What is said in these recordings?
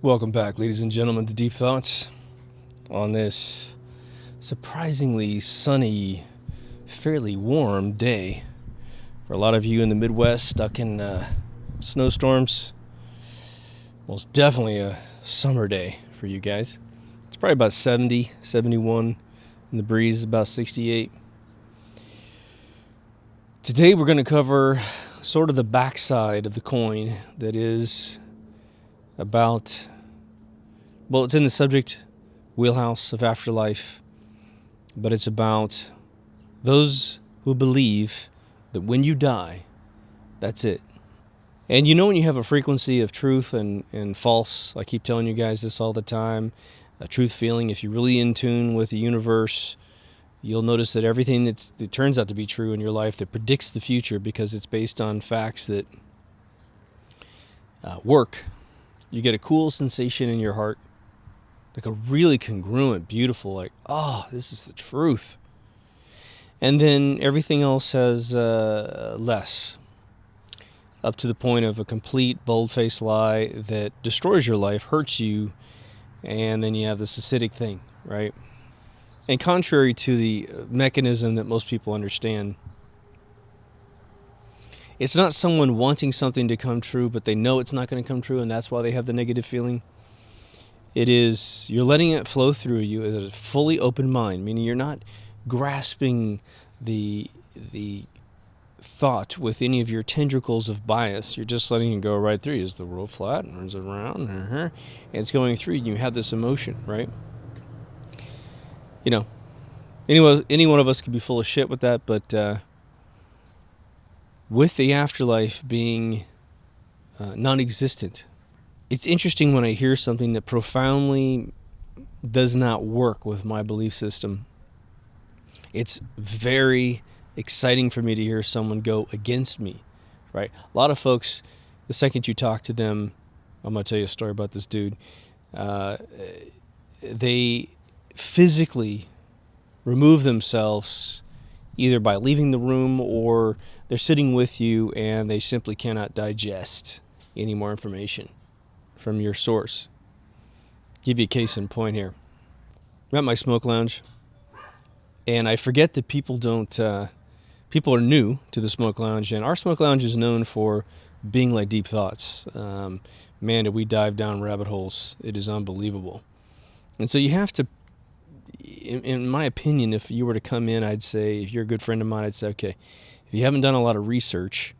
Welcome back, ladies and gentlemen, to Deep Thoughts on this surprisingly sunny, fairly warm day. For a lot of you in the Midwest stuck in snowstorms, most definitely a summer day for you guys. It's probably about 70, 71, and the breeze is about 68. Today we're going to cover sort of the backside of the coin that is about, well, it's in the subject wheelhouse of afterlife, but it's about those who believe that when you die, that's it. And you know when you have a frequency of truth and false, I keep telling you guys this all the time, a truth feeling, if you're really in tune with the universe, you'll notice that everything that turns out to be true in your life that predicts the future because it's based on facts that work. You get a cool sensation in your heart, like a really congruent, beautiful, like, oh, this is the truth. And then everything else has less, up to the point of a complete bold-faced lie that destroys your life, hurts you, and then you have this acidic thing, right? And contrary to the mechanism that most people understand, it's not someone wanting something to come true, but they know it's not going to come true, and that's why they have the negative feeling. It is, you're letting it flow through you as a fully open mind, meaning you're not grasping the thought with any of your tendrils of bias. You're just letting it go right through. Is the world flat? Or is it round? And it's going through, and you have this emotion, right? You know, any one of us could be full of shit with that, but with the afterlife being non-existent, it's interesting when I hear something that profoundly does not work with my belief system. It's very exciting for me to hear someone go against me, right? A lot of folks, the second you talk to them, I'm going to tell you a story about this dude, they physically remove themselves either by leaving the room or they're sitting with you and they simply cannot digest any more information from your source. Give you a case in point here. I'm at my smoke lounge, and I forget that people are new to the smoke lounge, and our smoke lounge is known for being like Deep Thoughts. Man, did we dive down rabbit holes. It is unbelievable. And so you have to, in my opinion, if you were to come in, I'd say, if you're a good friend of mine, I'd say, okay, if you haven't done a lot of research,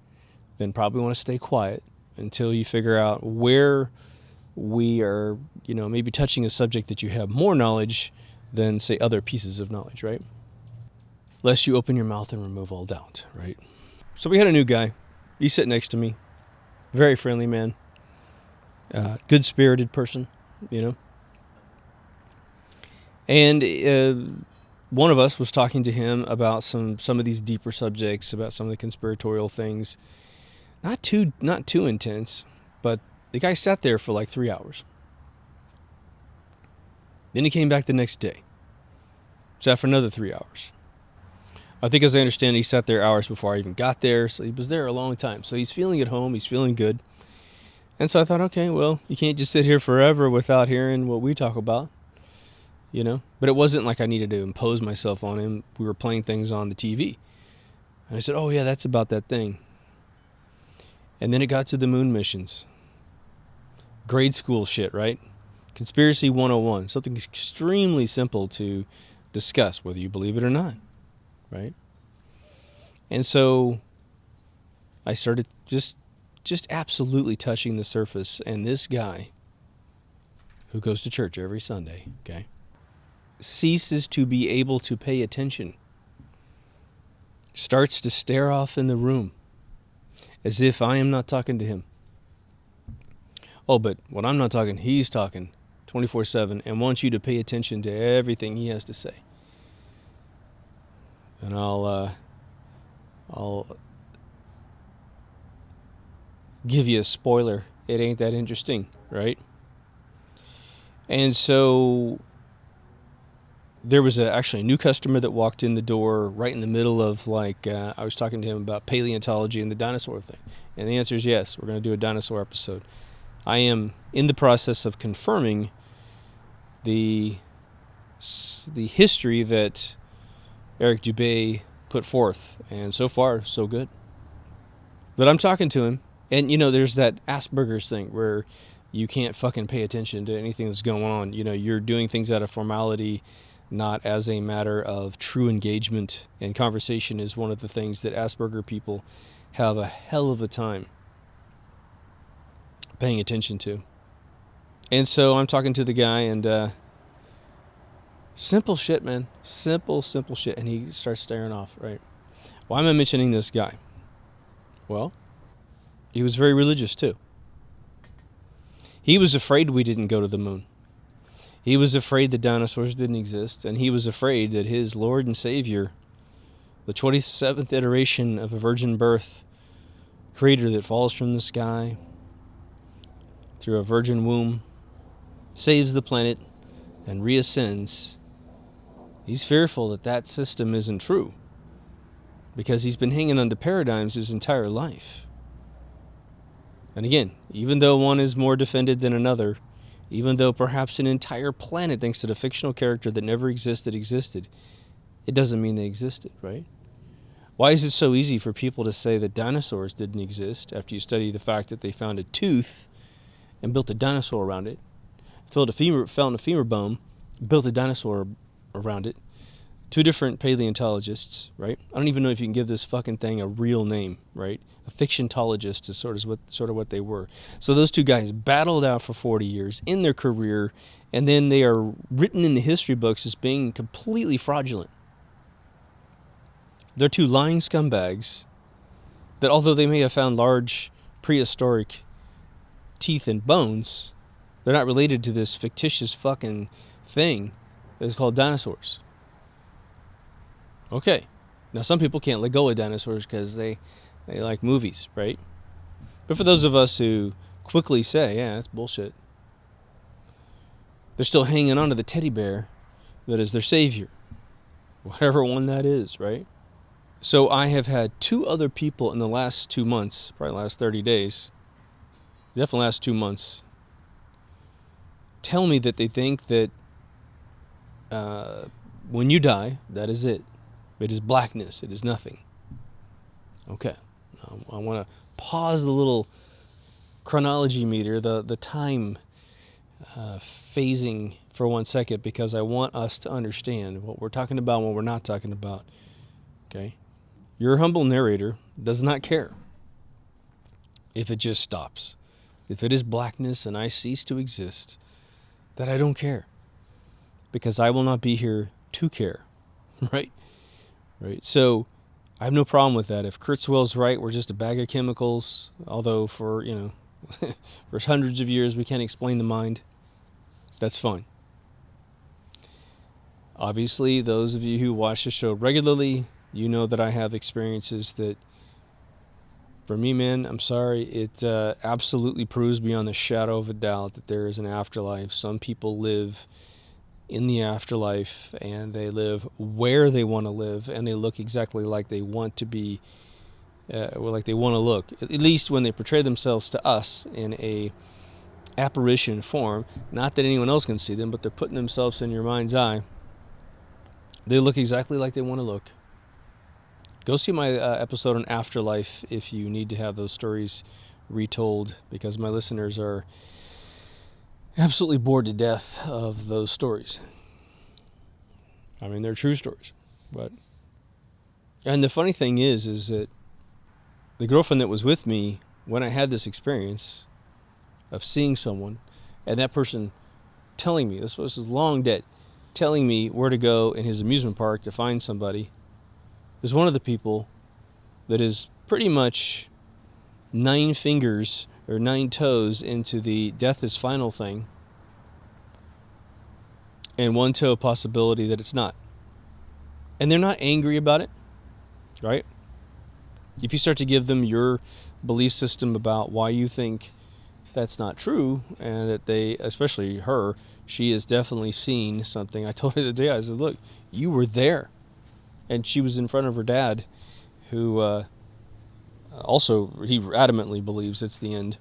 then probably want to stay quiet until you figure out where we are, maybe touching a subject that you have more knowledge than, say, other pieces of knowledge, right? Lest you open your mouth and remove all doubt, right? So we had a new guy. He's sitting next to me. Very friendly man. Good-spirited person, And one of us was talking to him about some of these deeper subjects, about some of the conspiratorial things. Not too intense, but the guy sat there for like 3 hours. Then he came back the next day. Sat for another 3 hours. I think, as I understand, he sat there hours before I even got there, so he was there a long time. So he's feeling at home, he's feeling good. And so I thought, okay, well, you can't just sit here forever without hearing what we talk about. But it wasn't like I needed to impose myself on him. We were playing things on the TV. And I said, oh, yeah, that's about that thing. And then it got to the moon missions. Grade school shit, right? Conspiracy 101. Something extremely simple to discuss, whether you believe it or not, right? And so I started just absolutely touching the surface. And this guy, who goes to church every Sunday, okay, ceases to be able to pay attention, starts to stare off in the room as if I am not talking to him. Oh, but when I'm not talking, he's talking 24/7 and wants you to pay attention to everything he has to say. And I'll give you a spoiler. It ain't that interesting, right? And so there was actually a new customer that walked in the door right in the middle of I was talking to him about paleontology and the dinosaur thing. And the answer is yes, we're going to do a dinosaur episode. I am in the process of confirming the history that Eric Dubay put forth, and so far, so good. But I'm talking to him, and there's that Asperger's thing where you can't fucking pay attention to anything that's going on. You're doing things out of formality, not as a matter of true engagement. And conversation is one of the things that Asperger people have a hell of a time paying attention to. And so I'm talking to the guy, and simple shit, man. Simple shit. And he starts staring off, right? Why am I mentioning this guy? Well, he was very religious too. He was afraid we didn't go to the moon. He was afraid the dinosaurs didn't exist, and he was afraid that his Lord and Savior, the 27th iteration of a virgin birth, creator that falls from the sky through a virgin womb, saves the planet, and reascends. He's fearful that that system isn't true, because he's been hanging on to paradigms his entire life. And again, even though one is more defended than another, even though perhaps an entire planet thinks that a fictional character that never existed, it doesn't mean they existed, right? Why is it so easy for people to say that dinosaurs didn't exist after you study the fact that they found a tooth and built a dinosaur around it, found a femur bone, built a dinosaur around it? Two different paleontologists, right? I don't even know if you can give this fucking thing a real name, right? A fictionologist is sort of what they were. So those two guys battled out for 40 years in their career, and then they are written in the history books as being completely fraudulent. They're two lying scumbags that, although they may have found large prehistoric teeth and bones, they're not related to this fictitious fucking thing that is called dinosaurs. Okay. Now, some people can't let go of dinosaurs because they like movies, right? But for those of us who quickly say, yeah, that's bullshit, they're still hanging on to the teddy bear that is their savior, whatever one that is, right? So I have had two other people in the last 2 months, probably the last 30 days, definitely last 2 months, tell me that they think that when you die, that is it. It is blackness. It is nothing. Okay. I want to pause the little chronology meter, the time phasing for 1 second, because I want us to understand what we're talking about and what we're not talking about. Okay? Your humble narrator does not care if it just stops. If it is blackness and I cease to exist, that I don't care, because I will not be here to care. Right? Right. So I have no problem with that. If Kurzweil's right, we're just a bag of chemicals, although for for hundreds of years we can't explain the mind. That's fine. Obviously, those of you who watch the show regularly, you know that I have experiences that, for me, man, I'm sorry, it absolutely proves beyond the shadow of a doubt that there is an afterlife. Some people live in the afterlife, and they live where they want to live, and they look exactly like they want to be, like they want to look, at least when they portray themselves to us in a apparition form. Not that anyone else can see them, but they're putting themselves in your mind's eye. They look exactly like they want to look. Go see my episode on Afterlife if you need to have those stories retold, because my listeners are absolutely bored to death of those stories. I mean, they're true stories. And the funny thing is that the girlfriend that was with me when I had this experience of seeing someone, and that person telling me, this was long dead, telling me where to go in his amusement park to find somebody, is one of the people that is pretty much 9 fingers or 9 toes into the death is final thing, and 1 toe possibility that it's not. And they're not angry about it, right? If you start to give them your belief system about why you think that's not true, and that they, especially her, she has definitely seen something. I told her the other day, I said, look, you were there. And she was in front of her dad, who also, he adamantly believes it's the end.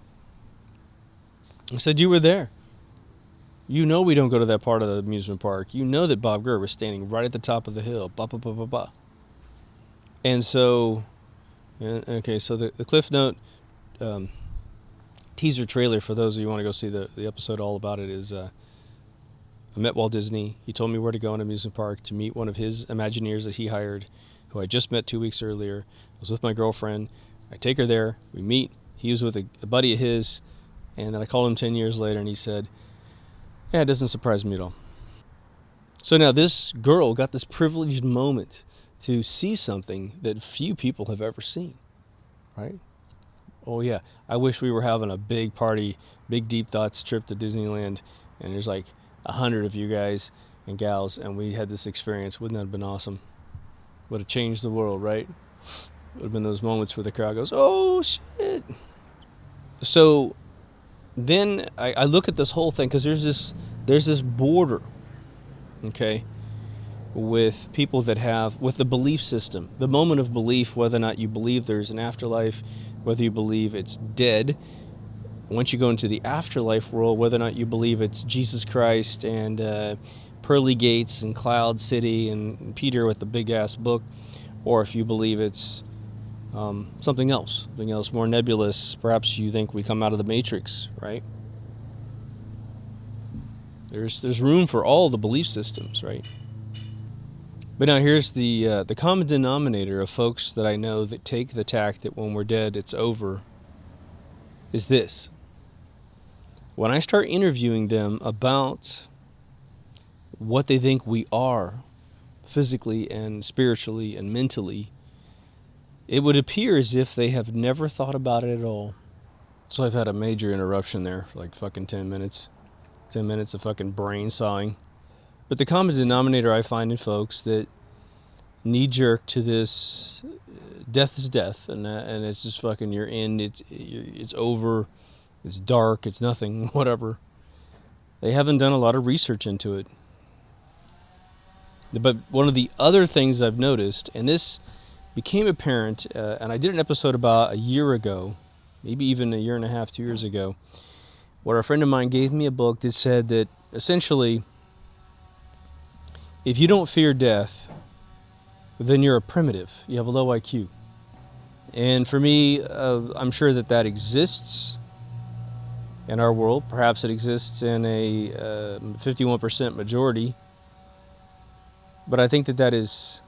I said, you were there. You know we don't go to that part of the amusement park. You know that Bob Gurr was standing right at the top of the hill. Bah, bah, bah, bah, bah. And so, okay, so the Cliff Note teaser trailer, for those of you who want to go see the episode all about it, is I met Walt Disney. He told me where to go in an amusement park to meet one of his Imagineers that he hired, who I just met 2 weeks earlier. I was with my girlfriend. I take her there. We meet. He was with a buddy of his. And then I called him 10 years later, and he said, yeah, it doesn't surprise me at all. So now this girl got this privileged moment to see something that few people have ever seen, right? Oh, yeah. I wish we were having a big party, big Deep Thoughts trip to Disneyland, and there's like 100 of you guys and gals, and we had this experience. Wouldn't that have been awesome? Would have changed the world, right? Would have been those moments where the crowd goes, oh, shit. So then I look at this whole thing, because there's this border, okay, with people that have, with the belief system, the moment of belief, whether or not you believe there's an afterlife, whether you believe it's dead. Once you go into the afterlife world, whether or not you believe it's Jesus Christ and pearly gates and Cloud City and Peter with the big ass book, or if you believe it's something else more nebulous. Perhaps you think we come out of the Matrix, right? There's room for all the belief systems, right? But now here's the common denominator of folks that I know that take the tack that when we're dead it's over, is this. When I start interviewing them about what they think we are physically and spiritually and mentally, it would appear as if they have never thought about it at all. So I've had a major interruption there for like fucking 10 minutes. 10 minutes of fucking brain sawing. But the common denominator I find in folks that knee-jerk to this death is death, and it's just fucking, you're in, it's over, it's dark, it's nothing, whatever. They haven't done a lot of research into it. But one of the other things I've noticed, and this became apparent, and I did an episode about a year ago, maybe even a year and a half, 2 years ago, where a friend of mine gave me a book that said that essentially, if you don't fear death, then you're a primitive. You have a low IQ. And for me, I'm sure that exists in our world. Perhaps it exists in a 51% majority. But I think that is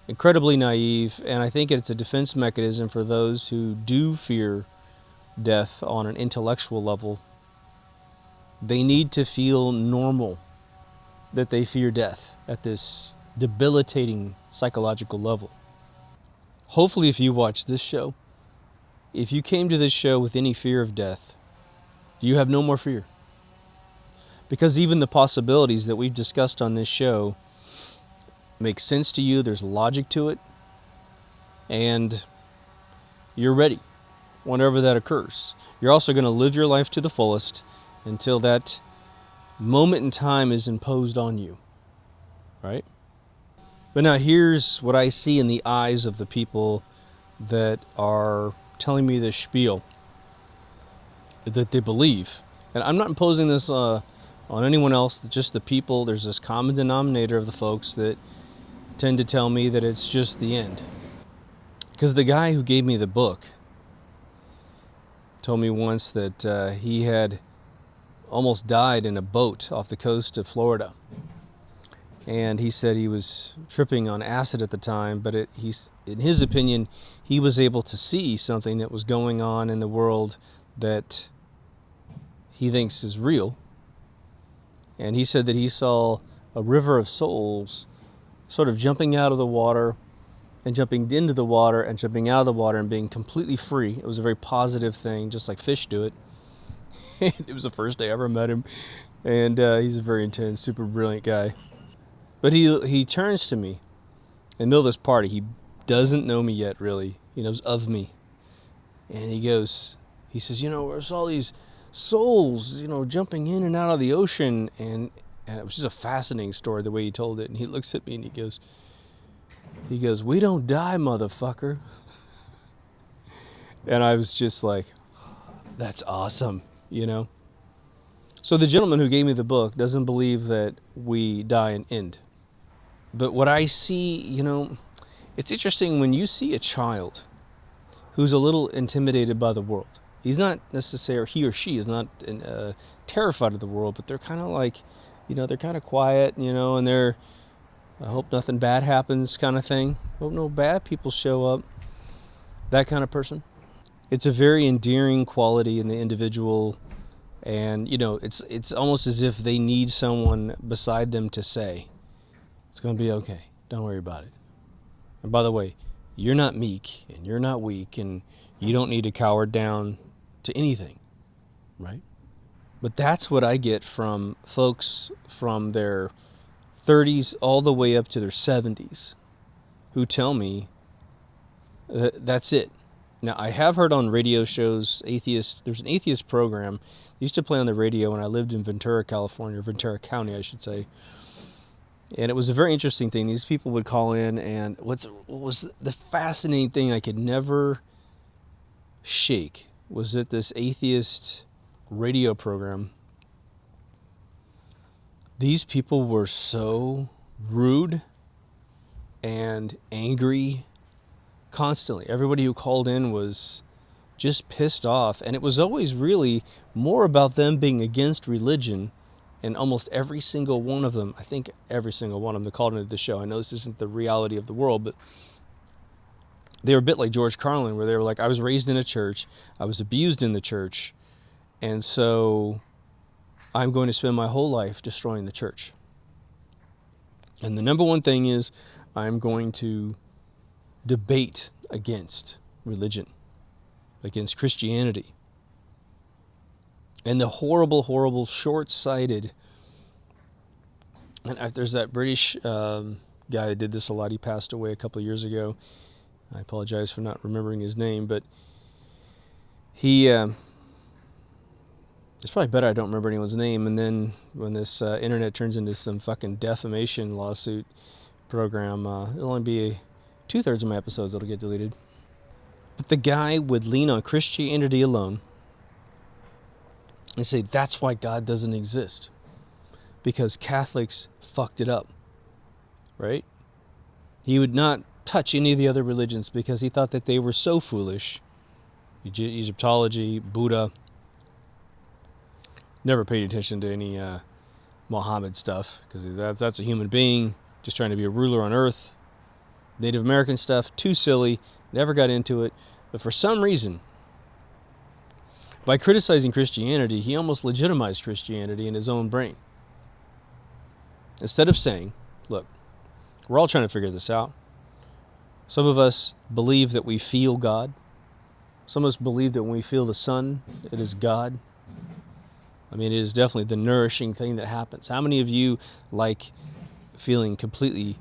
incredibly naive, and I think it's a defense mechanism for those who do fear death on an intellectual level. They need to feel normal that they fear death at this debilitating psychological level. Hopefully, if you watch this show, if you came to this show with any fear of death, you have no more fear. Because even the possibilities that we've discussed on this show make sense to you, there's logic to it, and you're ready whenever that occurs. You're also going to live your life to the fullest until that moment in time is imposed on you, right? But now here's what I see in the eyes of the people that are telling me this spiel that they believe. And I'm not imposing this on anyone else, just the people. There's this common denominator of the folks that tend to tell me that it's just the end. Because the guy who gave me the book told me once that he had almost died in a boat off the coast of Florida. And he said he was tripping on acid at the time, but in his opinion, he was able to see something that was going on in the world that he thinks is real. And he said that he saw a river of souls sort of jumping out of the water and jumping into the water and jumping out of the water and being completely free. It was a very positive thing, just like fish do it. It was the first day I ever met him, and he's a very intense, super brilliant guy. But he turns to me in the middle of this party. He doesn't know me yet, really. He knows of me. And he says, there's all these souls, jumping in and out of the ocean. And it was just a fascinating story, the way he told it. And he looks at me and he goes, we don't die, motherfucker. And I was just like, that's awesome. you know? So the gentleman who gave me the book doesn't believe that we die and end. But what I see, it's interesting when you see a child who's a little intimidated by the world. He's not necessarily, he or she is not terrified of the world, but they're kind of like, they're kind of quiet, and they're, I hope nothing bad happens kind of thing. Hope no bad people show up. That kind of person. It's a very endearing quality in the individual, and it's almost as if they need someone beside them to say, it's going to be okay. Don't worry about it. And by the way, you're not meek and you're not weak and you don't need to cower down to anything, right? But that's what I get from folks from their 30s all the way up to their 70s who tell me that's it. Now, I have heard on radio shows, there's an atheist program I used to play on the radio when I lived in Ventura, California, or Ventura County, I should say. And it was a very interesting thing. These people would call in, and what was the fascinating thing I could never shake was that this atheist radio program, these people were so rude and angry constantly. Everybody who called in was just pissed off, and it was always really more about them being against religion. And almost every single one of them, I think every single one of them that called into the show, I know this isn't the reality of the world, but they were a bit like George Carlin, where they were like, I was raised in a church, I was abused in the church, and so I'm going to spend my whole life destroying the church. And the number one thing is I'm going to debate against religion, against Christianity. And the horrible, horrible, short-sighted, and there's that British guy that did this a lot. He passed away a couple of years ago. I apologize for not remembering his name, but he, it's probably better I don't remember anyone's name, and then when this internet turns into some fucking defamation lawsuit program, it'll only be 2/3 of my episodes that'll get deleted. But the guy would lean on Christianity alone and say that's why God doesn't exist, because Catholics fucked it up, right? He would not touch any of the other religions because he thought that they were so foolish. Egyptology, Buddha. Never paid attention to any Muhammad stuff, because that's a human being just trying to be a ruler on earth. Native American stuff, too silly, never got into it. But for some reason, by criticizing Christianity, he almost legitimized Christianity in his own brain. Instead of saying, look, we're all trying to figure this out. Some of us believe that we feel God. Some of us believe that when we feel the sun, it is God. I mean, it is definitely the nourishing thing that happens. How many of you like feeling completely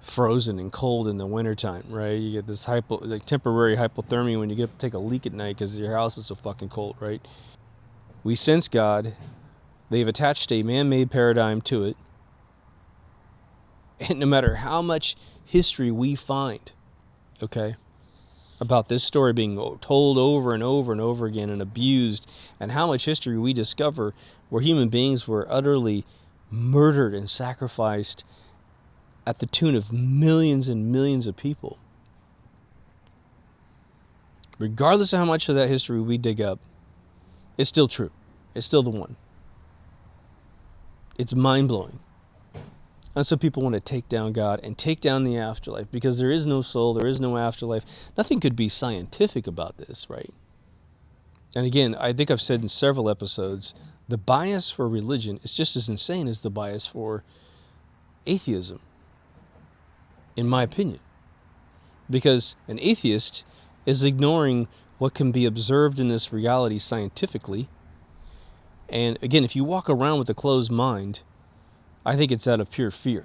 frozen and cold in the wintertime, right? You get this temporary hypothermia when you get to take a leak at night because your house is so fucking cold, right? We sense God. They've attached a man-made paradigm to it. And no matter how much history we find, okay, about this story being told over and over and over again and abused, and how much history we discover where human beings were utterly murdered and sacrificed at the tune of millions and millions of people. Regardless of how much of that history we dig up, it's still true. It's still the one. It's mind-blowing. And so people want to take down God and take down the afterlife, because there is no soul, there is no afterlife. Nothing could be scientific about this, right? And again, I think I've said in several episodes, the bias for religion is just as insane as the bias for atheism, in my opinion. Because an atheist is ignoring what can be observed in this reality scientifically. And again, if you walk around with a closed mind, I think it's out of pure fear.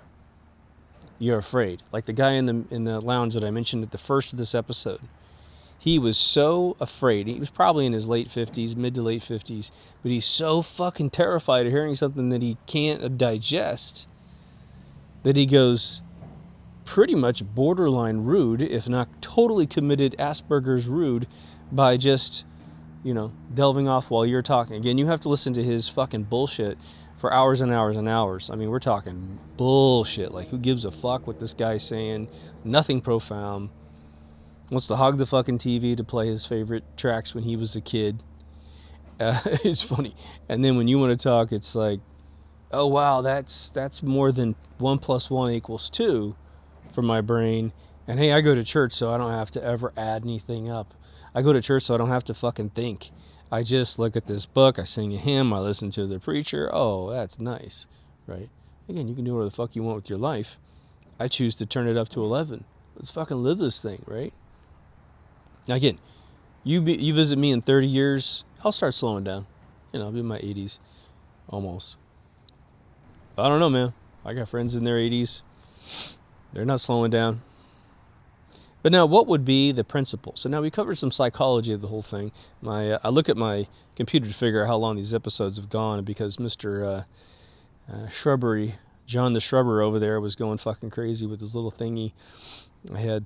You're afraid. Like the guy in the lounge that I mentioned at the first of this episode. He was so afraid. He was probably in his late 50s, mid to late 50s, but he's so fucking terrified of hearing something that he can't digest that he goes pretty much borderline rude, if not totally committed Asperger's rude, by just delving off while you're talking. Again, you have to listen to his fucking bullshit for hours and hours and hours. I mean, we're talking bullshit. Like, who gives a fuck what this guy's saying? Nothing profound. Wants to hog the fucking TV to play his favorite tracks when he was a kid. It's funny. And then when you want to talk, it's like, oh, wow, that's more than 1 + 1 = 2 for my brain. And hey, I go to church so I don't have to ever add anything up. I go to church so I don't have to fucking think. I just look at this book, I sing a hymn, I listen to the preacher. Oh, that's nice, right? Again, you can do whatever the fuck you want with your life. I choose to turn it up to 11. Let's fucking live this thing, right? Now, again, you visit me in 30 years, I'll start slowing down. I'll be in my 80s, almost. I don't know, man. I got friends in their 80s. They're not slowing down. But now, what would be the principle? So now we covered some psychology of the whole thing. I look at my computer to figure out how long these episodes have gone, because Mr. Shrubbery, John the Shrubber over there, was going fucking crazy with his little thingy. I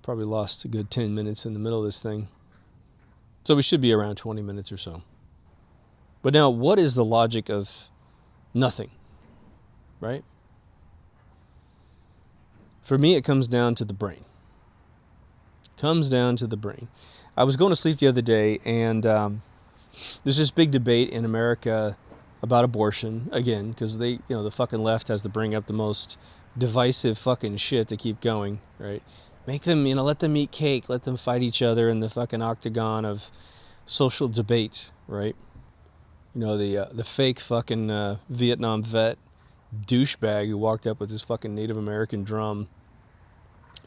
probably lost a good 10 minutes in the middle of this thing. So we should be around 20 minutes or so. But now, what is the logic of nothing? Right? For me, it comes down to the brain. I was going to sleep the other day, and there's this big debate in America about abortion, again, because the fucking left has to bring up the most divisive fucking shit to keep going, right? Make them, let them eat cake, let them fight each other in the fucking octagon of social debate, right? The fake fucking Vietnam vet douchebag who walked up with his fucking Native American drum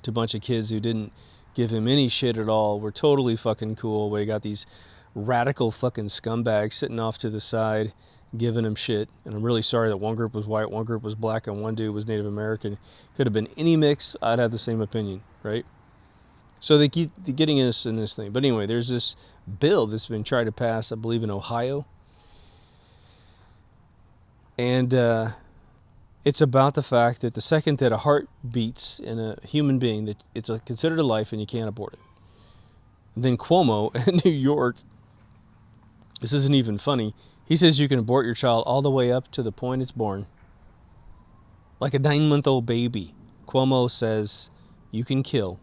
to a bunch of kids who didn't give him any shit at all. We're totally fucking cool. We got these radical fucking scumbags sitting off to the side giving him shit. And I'm really sorry that one group was white, one group was black, and one dude was Native American. Could have been any mix. I'd have the same opinion, right? So they keep getting us in this thing. But anyway, there's this bill that's been tried to pass, I believe, in Ohio. And it's about the fact that the second that a heart beats in a human being, that it's considered a life and you can't abort it. And then Cuomo in New York, this isn't even funny, he says you can abort your child all the way up to the point it's born. Like a 9-month-old baby. Cuomo says you can kill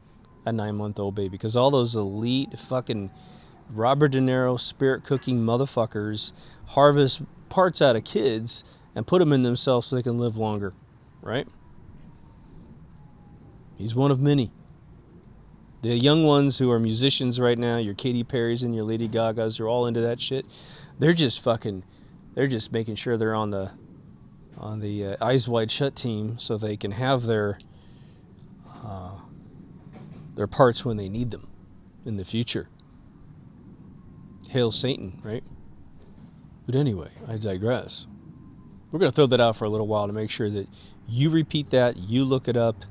a 9-month-old baby, because all those elite fucking Robert De Niro spirit cooking motherfuckers harvest parts out of kids and put them in themselves so they can live longer, right? He's one of many. The young ones who are musicians right now, your Katy Perrys and your Lady Gagas, are all into that shit. They're just making sure they're on the Eyes Wide Shut team so they can have their parts when they need them in the future. Hail Satan, right? But anyway, I digress. We're going to throw that out for a little while to make sure that you repeat that, you look it up.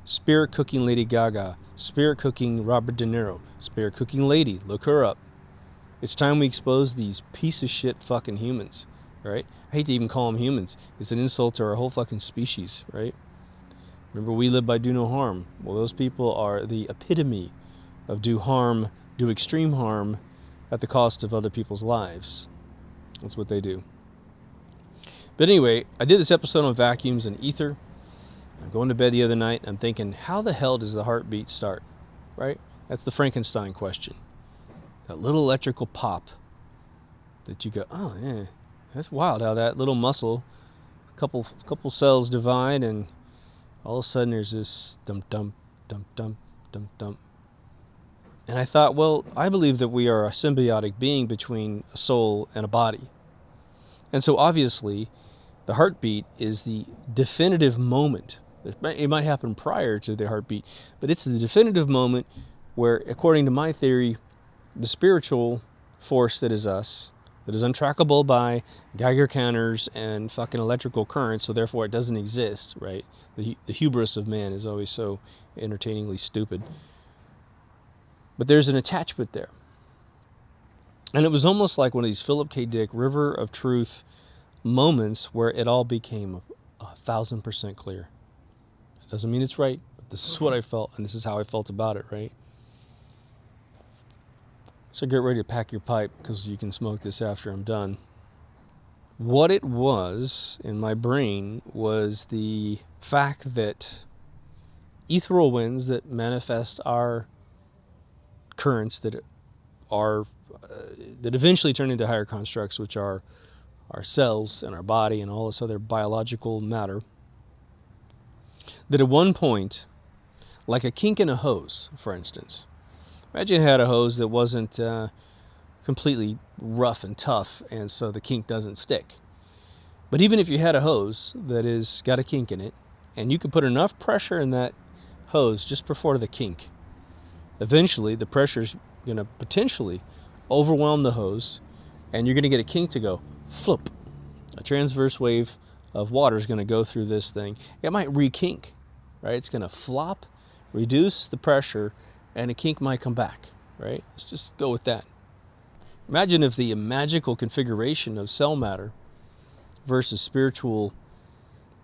Spirit cooking Lady Gaga, spirit cooking Robert De Niro, spirit cooking lady, look her up. It's time we expose these piece of shit fucking humans, right? I hate to even call them humans. It's an insult to our whole fucking species, right? Remember, we live by do no harm. Well, those people are the epitome of do extreme harm at the cost of other people's lives. That's what they do. But anyway, I did this episode on vacuums and ether. I'm going to bed the other night. I'm thinking, how the hell does the heartbeat start? Right? That's the Frankenstein question. That little electrical pop that you go, oh yeah, that's wild how that little muscle, a couple cells divide, and all of a sudden there's this dum dum dum dum dum dum. And I thought, well, I believe that we are a symbiotic being between a soul and a body. And so obviously, the heartbeat is the definitive moment. It might happen prior to the heartbeat, but it's the definitive moment where, according to my theory, the spiritual force that is us, that is untrackable by Geiger counters and fucking electrical currents, so therefore it doesn't exist, right? The hubris of man is always so entertainingly stupid. But there's an attachment there. And it was almost like one of these Philip K. Dick River of Truth moments where it all became 1,000% clear. It doesn't mean it's right, but this is what I felt, and this is how I felt about it, right? So get ready to pack your pipe because you can smoke this after I'm done. What it was in my brain was the fact that ethereal winds that manifest our currents that are that eventually turn into higher constructs, which are our cells and our body and all this other biological matter, that at one point, like a kink in a hose, for instance, imagine you had a hose that wasn't completely rough and tough, and so the kink doesn't stick. But even if you had a hose that is got a kink in it, and you could put enough pressure in that hose just before the kink, eventually the pressure's going to potentially overwhelm the hose, and you're going to get a kink to go flip. A transverse wave of water is going to go through this thing. It might re-kink, right? It's going to flop, reduce the pressure, and a kink might come back, right? Let's just go with that. Imagine if the magical configuration of cell matter versus spiritual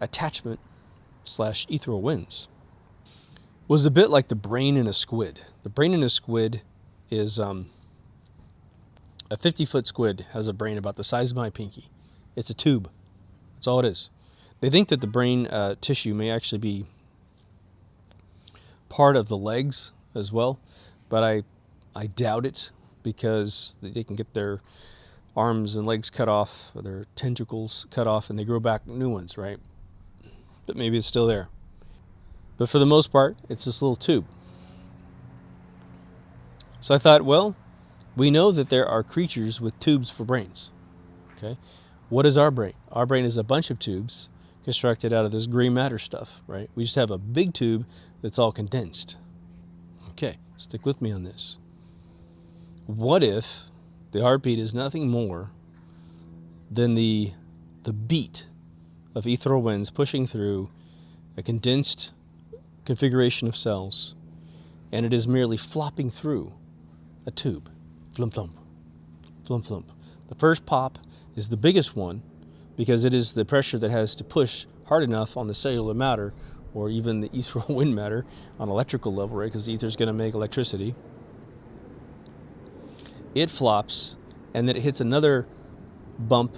attachment / ethereal winds was a bit like the brain in a squid. The brain in a squid is a 50-foot squid has a brain about the size of my pinky. It's a tube. That's all it is. They think that the brain tissue may actually be part of the legs as well, but I doubt it, because they can get their arms and legs cut off, or their tentacles cut off, and they grow back new ones, right? But maybe it's still there. But for the most part, it's this little tube. So I thought, well, we know that there are creatures with tubes for brains. Okay? What is our brain? Our brain is a bunch of tubes constructed out of this gray matter stuff, right? We just have a big tube that's all condensed. Okay, stick with me on this. What if the heartbeat is nothing more than the beat of ethereal winds pushing through a condensed configuration of cells, and it is merely flopping through a tube? Flump, flump, flump, flump. The first pop is the biggest one, because it is the pressure that has to push hard enough on the cellular matter, or even the ethereal wind matter on electrical level, right? Because ether is going to make electricity. It flops, and then it hits another bump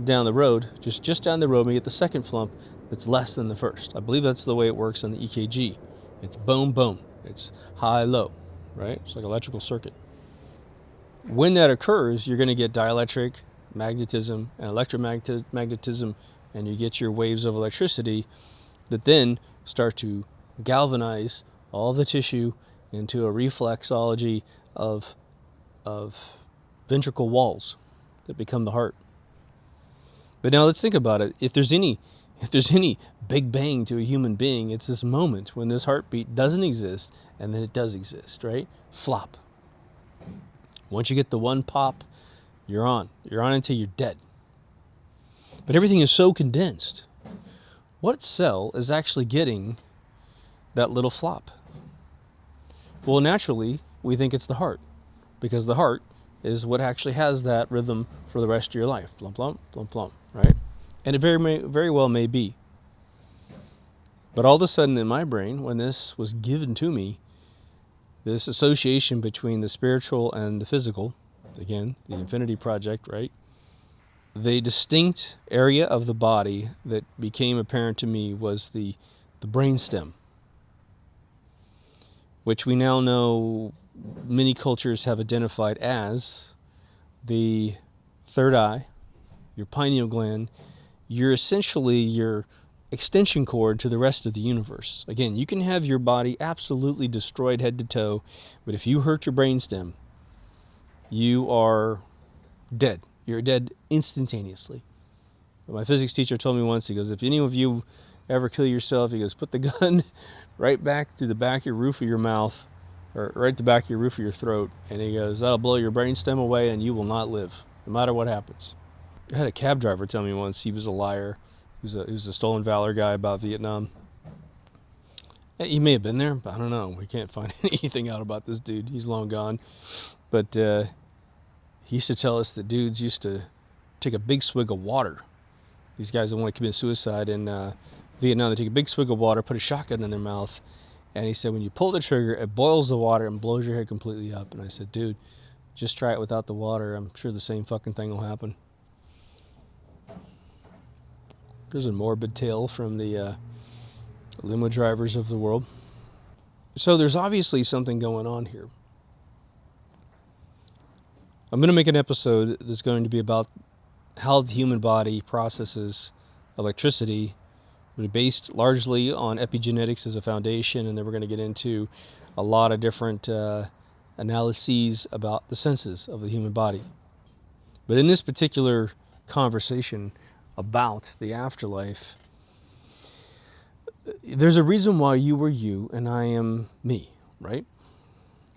down the road, just down the road. We get the second flump that's less than the first. I believe that's the way it works on the EKG. It's boom, boom. It's high, low, right? It's like an electrical circuit. When that occurs, you're going to get dielectric, magnetism, and electromagnetism, and you get your waves of electricity that then start to galvanize all the tissue into a reflexology of ventricle walls that become the heart. But now let's think about it. If there's any big bang to a human being, it's this moment when this heartbeat doesn't exist, and then it does exist, right? Flop. Once you get the one pop, you're on. You're on until you're dead. But everything is so condensed. What cell is actually getting that little flop? Well, naturally, we think it's the heart, because the heart is what actually has that rhythm for the rest of your life. Flump, flump, flump, flump, right? And it very well may be. But all of a sudden in my brain, when this was given to me, this association between the spiritual and the physical, again, the Infinity Project, right? The distinct area of the body that became apparent to me was the brainstem, which we now know many cultures have identified as the third eye, your pineal gland. You're essentially your extension cord to the rest of the universe. Again, you can have your body absolutely destroyed head to toe, but if you hurt your brainstem, you are dead. You're dead instantaneously. My physics teacher told me once, he goes, if any of you ever kill yourself, he goes, put the gun right back to the back of your roof of your mouth, or right at the back of your roof of your throat, and he goes, that'll blow your brainstem away and you will not live, no matter what happens. I had a cab driver tell me once he was a liar. He was a stolen valor guy about Vietnam. He may have been there, but I don't know. We can't find anything out about this dude. He's long gone. But he used to tell us that dudes used to take a big swig of water. These guys that want to commit suicide in Vietnam, they take a big swig of water, put a shotgun in their mouth, and he said when you pull the trigger, it boils the water and blows your head completely up. And I said, dude, Just try it without the water. I'm sure the same fucking thing will happen. There's a morbid tale from the limo drivers of the world. So there's obviously something going on here. I'm going to make an episode that's going to be about how the human body processes electricity, based largely on epigenetics as a foundation, and then we're going to get into a lot of different analyses about the senses of the human body. But in this particular conversation about the afterlife, there's a reason why you are you and I am me, right?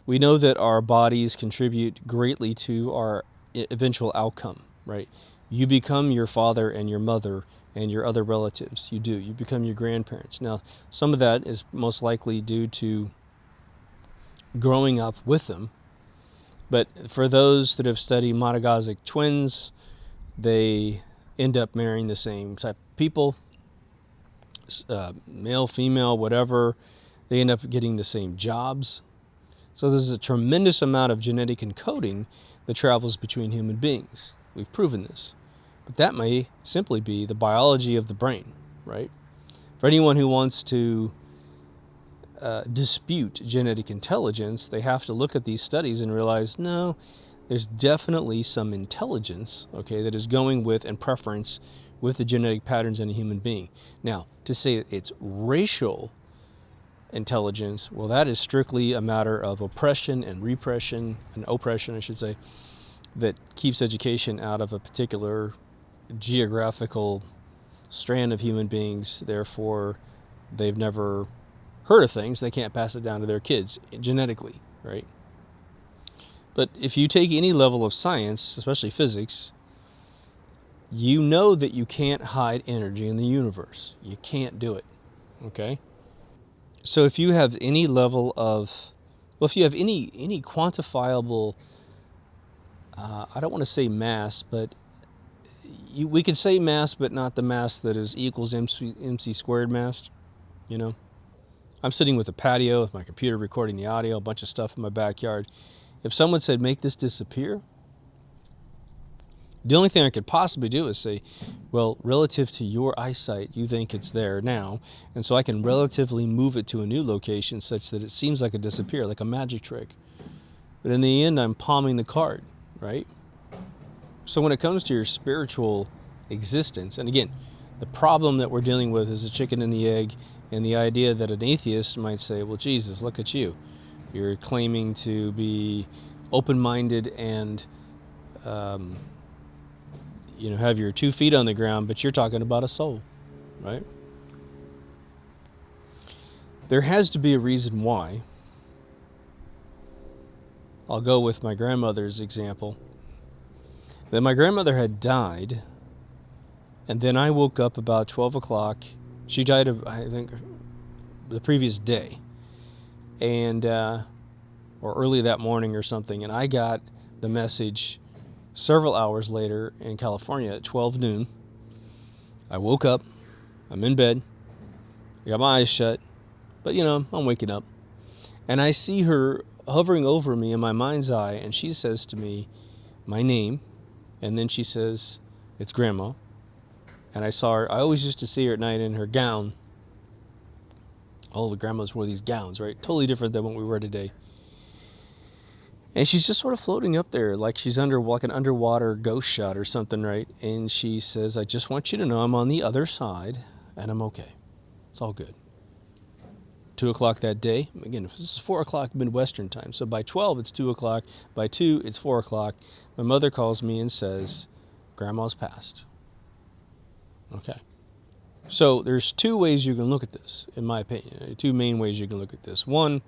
We know that our bodies contribute greatly to our eventual outcome, right? You become your father and your mother and your other relatives. You do. You become your grandparents. Now, some of that is most likely due to growing up with them. But for those that have studied monogastric twins, they end up marrying the same type of people, male, female, whatever. They end up getting the same jobs. So there's a tremendous amount of genetic encoding that travels between human beings. We've proven this. But that may simply be the biology of the brain, right? For anyone who wants to dispute genetic intelligence, they have to look at these studies and realize, no, there's definitely some intelligence, okay, that is going with and preference with the genetic patterns in a human being. Now, to say that it's racial intelligence, well, that is strictly a matter of oppression and repression, and oppression, I should say, that keeps education out of a particular geographical strand of human beings. Therefore, they've never heard of things. They can't pass it down to their kids genetically, right? But if you take any level of science, especially physics, you know that you can't hide energy in the universe. You can't do it, okay? So if you have any level of, well, if you have any quantifiable, I don't want to say mass, but we could say mass, but not the mass that is equals MC squared mass, you know? I'm sitting with a patio with my computer recording the audio, a bunch of stuff in my backyard. If someone said, make this disappear, the only thing I could possibly do is say, well, relative to your eyesight, you think it's there now, and so I can relatively move it to a new location such that it seems like it disappeared, like a magic trick. But in the end, I'm palming the card, right? So when it comes to your spiritual existence, and again, the problem that we're dealing with is the chicken and the egg, and the idea that an atheist might say, well, Jesus, look at you. You're claiming to be open-minded and have your 2 feet on the ground, but you're talking about a soul, right? There has to be a reason why. I'll go with my grandmother's example. That my grandmother had died, and then I woke up about 12 o'clock. She died, I think, the previous day, and or early that morning or something, and I got the message several hours later in California at 12 noon. I woke up, I'm in bed, I got my eyes shut, but I'm waking up, and I see her hovering over me in my mind's eye, and she says to me my name, and then she says, it's Grandma. And I saw her, I always used to see her at night in her gown. All the grandmas wore these gowns, right? Totally different than what we wear today. And she's just sort of floating up there like she's under like an underwater ghost shot or something, right? And she says, I just want you to know I'm on the other side and I'm okay. It's all good. 2 o'clock that day. Again, this is 4 o'clock Midwestern time. So by 12, it's 2 o'clock. By 2, it's 4 o'clock. My mother calls me and says, Grandma's passed. Okay. So there's 2 ways you can look at this, in my opinion. 2 main ways you can look at this. One,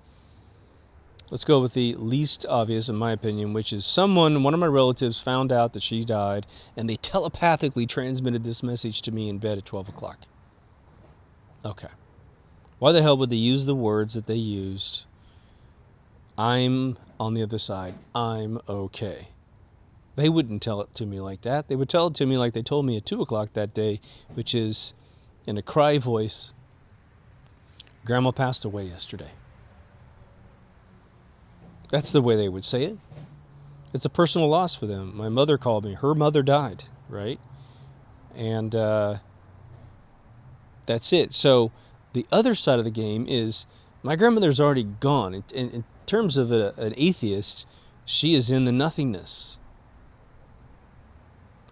let's go with the least obvious, in my opinion, which is one of my relatives found out that she died, and they telepathically transmitted this message to me in bed at 12 o'clock. Okay. Why the hell would they use the words that they used? I'm on the other side. I'm okay. They wouldn't tell it to me like that. They would tell it to me like they told me at 2 o'clock that day, which is in a cry voice, Grandma passed away yesterday. That's the way they would say it. It's a personal loss for them. My mother called me. Her mother died, right? And that's it. So the other side of the game is my grandmother's already gone. In terms of an atheist, she is in the nothingness.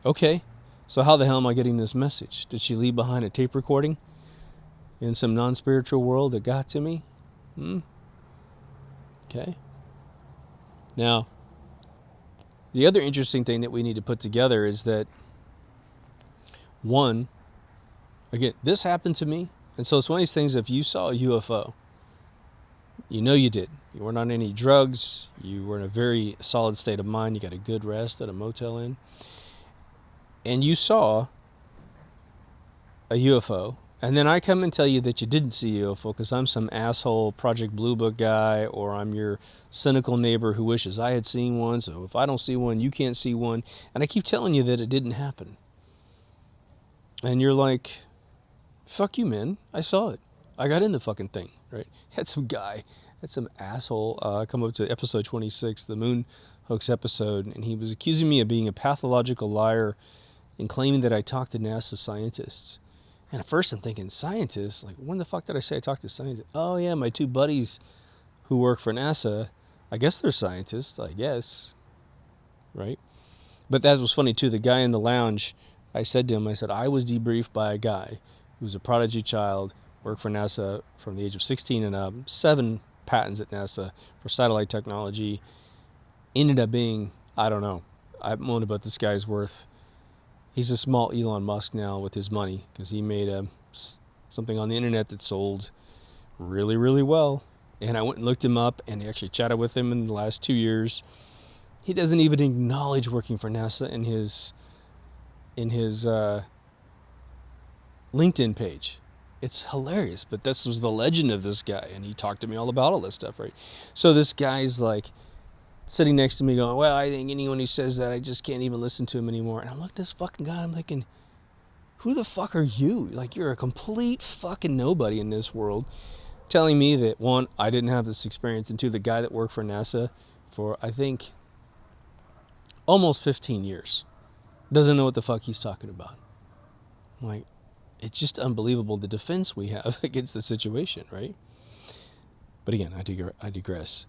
Okay, so how the hell am I getting this message? Did she leave behind a tape recording in some non-spiritual world that got to me? Okay. Now, the other interesting thing that we need to put together is that, one, again, this happened to me, and so it's one of these things, if you saw a UFO, you know you did. You weren't on any drugs, you were in a very solid state of mind, you got a good rest at a Motel Inn, and you saw a UFO, and then I come and tell you that you didn't see a UFO because I'm some asshole Project Blue Book guy, or I'm your cynical neighbor who wishes I had seen one, so if I don't see one, you can't see one, and I keep telling you that it didn't happen. And you're like, fuck you, man, I saw it. I got in the fucking thing, right? Had some asshole come up to episode 26, the Moon Hoax episode, and he was accusing me of being a pathological liar and claiming that I talked to NASA scientists. And at first I'm thinking, scientists? Like, when the fuck did I say I talked to scientists? Oh yeah, my two buddies who work for NASA, I guess they're scientists, I guess, right? But that was funny too. The guy in the lounge, I said to him, I was debriefed by a guy who was a prodigy child, worked for NASA from the age of 16 and up, 7 patents at NASA for satellite technology, ended up being, I don't know, I've known about this guy's worth. He's a small Elon Musk now with his money because he made something on the internet that sold really, really well. And I went and looked him up and actually chatted with him in the last 2 years. He doesn't even acknowledge working for NASA in his LinkedIn page. It's hilarious, but this was the legend of this guy, and he talked to me all about all this stuff, right? So this guy's like sitting next to me going, well, I think anyone who says that, I just can't even listen to him anymore. And I'm looking at this fucking guy, I'm thinking, who the fuck are you? Like, you're a complete fucking nobody in this world, telling me that, one, I didn't have this experience, and two, the guy that worked for NASA for, I think, almost 15 years doesn't know what the fuck he's talking about. Like, it's just unbelievable the defense we have against the situation, right? But again, I digress.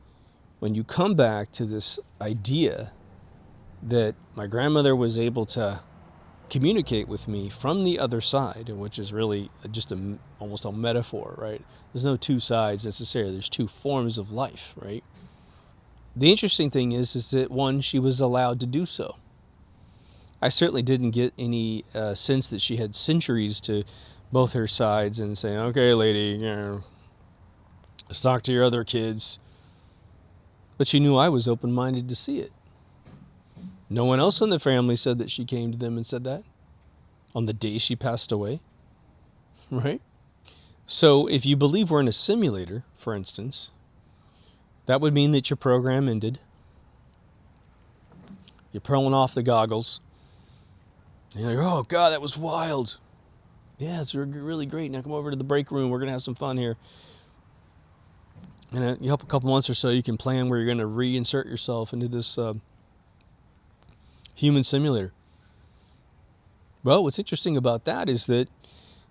When you come back to this idea that my grandmother was able to communicate with me from the other side, which is really just almost a metaphor, right? There's no two sides necessarily. There's two forms of life, right? The interesting thing is that, one, she was allowed to do so. I certainly didn't get any sense that she had centuries to both her sides and saying, okay, lady, let's talk to your other kids. But she knew I was open-minded to see it. No one else in the family said that she came to them and said that on the day she passed away, right? So if you believe we're in a simulator, for instance, that would mean that your program ended. You're pulling off the goggles. And you're like, oh, God, that was wild. Yeah, it's really great. Now come over to the break room. We're going to have some fun here. And you help a couple months or so, you can plan where you're going to reinsert yourself into this human simulator. Well, what's interesting about that is that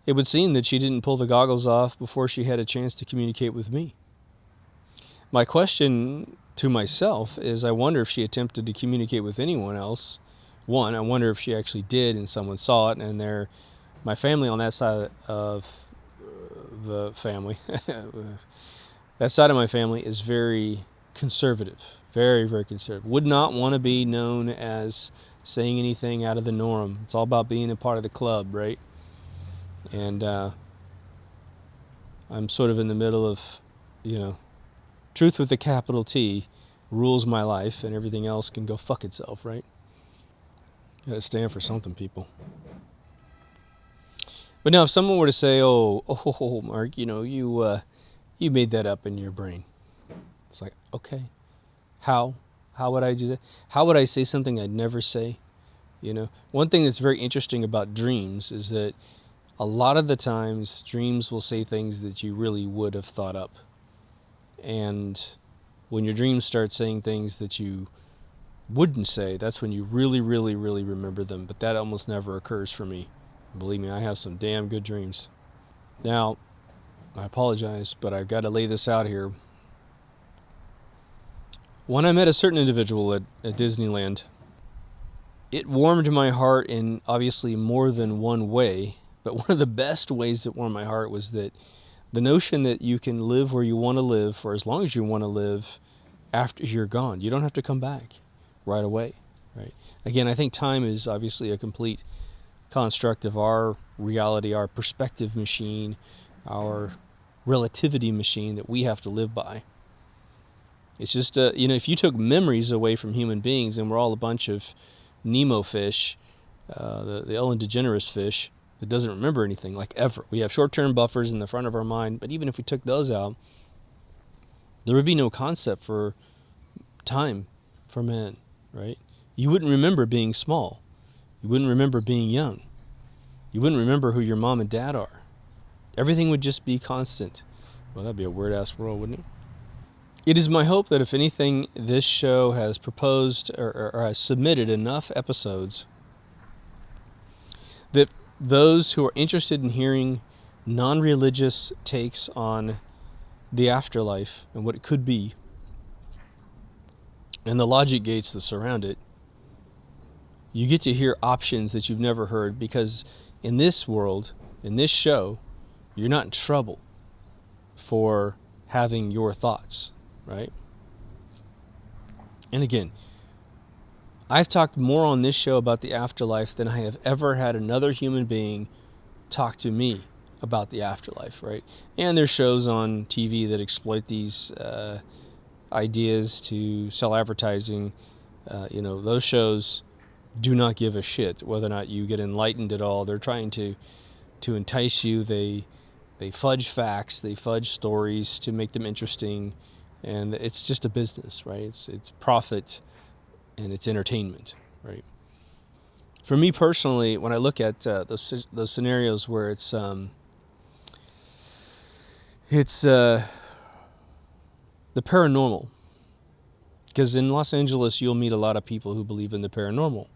it would seem that she didn't pull the goggles off before she had a chance to communicate with me. My question to myself is, I wonder if she attempted to communicate with anyone else. One, I wonder if she actually did and someone saw it, and my family on that side of the family, that side of my family is very conservative, very, very conservative. Would not want to be known as saying anything out of the norm. It's all about being a part of the club, right? And I'm sort of in the middle of, truth with a capital T rules my life, and everything else can go fuck itself, right? Got to stand for something, people. But now, if someone were to say, "Oh, Mark, you made that up in your brain," it's like, okay, how would I do that? How would I say something I'd never say? One thing that's very interesting about dreams is that a lot of the times dreams will say things that you really would have thought up, and when your dreams start saying things that you wouldn't say, that's when you really, really, really remember them. But that almost never occurs for me. Believe me, I have some damn good dreams. Now, I apologize, but I've got to lay this out here. When I met a certain individual at Disneyland, it warmed my heart in obviously more than one way. But one of the best ways that warmed my heart was that the notion that you can live where you want to live for as long as you want to live after you're gone. You don't have to come back right away, right? Again, I think time is obviously a complete construct of our reality, our perspective machine, our relativity machine that we have to live by. It's just, if you took memories away from human beings and we're all a bunch of Nemo fish, the Ellen DeGeneres fish, that doesn't remember anything, like ever. We have short-term buffers in the front of our mind, but even if we took those out, there would be no concept for time for man, right? You wouldn't remember being small. You wouldn't remember being young. You wouldn't remember who your mom and dad are. Everything would just be constant. Well, that'd be a weird-ass world, wouldn't it? It is my hope that if anything, this show has proposed or has submitted enough episodes that those who are interested in hearing non-religious takes on the afterlife and what it could be, and the logic gates that surround it, you get to hear options that you've never heard, because in this world, in this show, you're not in trouble for having your thoughts, right? And again, I've talked more on this show about the afterlife than I have ever had another human being talk to me about the afterlife, right? And there's shows on TV that exploit these ideas to sell advertising. Those shows do not give a shit whether or not you get enlightened at all. They're trying to entice you. They fudge facts, they fudge stories to make them interesting, and it's just a business, right? It's profit and it's entertainment, right? For me personally, when I look at those scenarios where it's the paranormal, because in Los Angeles you'll meet a lot of people who believe in the paranormal.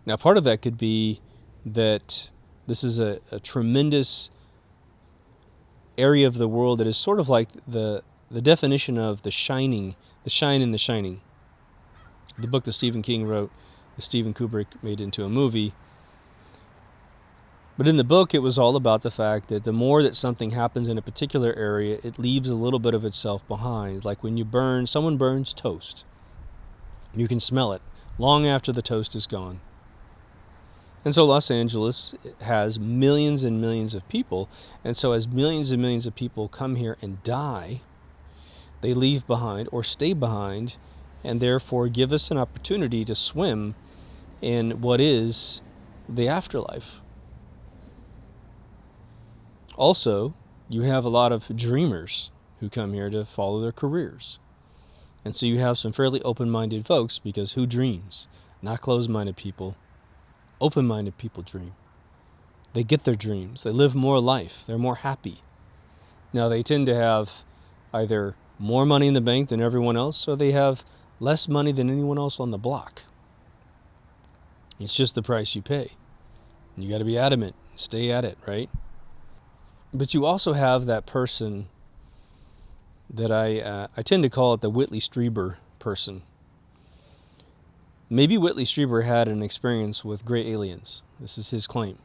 Now, part of that could be that this is a tremendous area of the world that is sort of like the definition of The Shining, The Shine in The Shining, the book that Stephen King wrote, that Stephen Kubrick made into a movie. But in the book, it was all about the fact that the more that something happens in a particular area, it leaves a little bit of itself behind. Like when someone burns toast, you can smell it long after the toast is gone. And so Los Angeles has millions and millions of people. And so as millions and millions of people come here and die, they leave behind or stay behind, and therefore give us an opportunity to swim in what is the afterlife. Also, you have a lot of dreamers who come here to follow their careers. And so you have some fairly open-minded folks, because who dreams? Not closed-minded people. Open-minded people dream. They get their dreams. They live more life. They're more happy. Now, they tend to have either more money in the bank than everyone else, or they have less money than anyone else on the block. It's just the price you pay. And you got to be adamant. Stay at it, right? But you also have that person that I tend to call it the Whitley Strieber person. Maybe Whitley Strieber had an experience with gray aliens. This is his claim.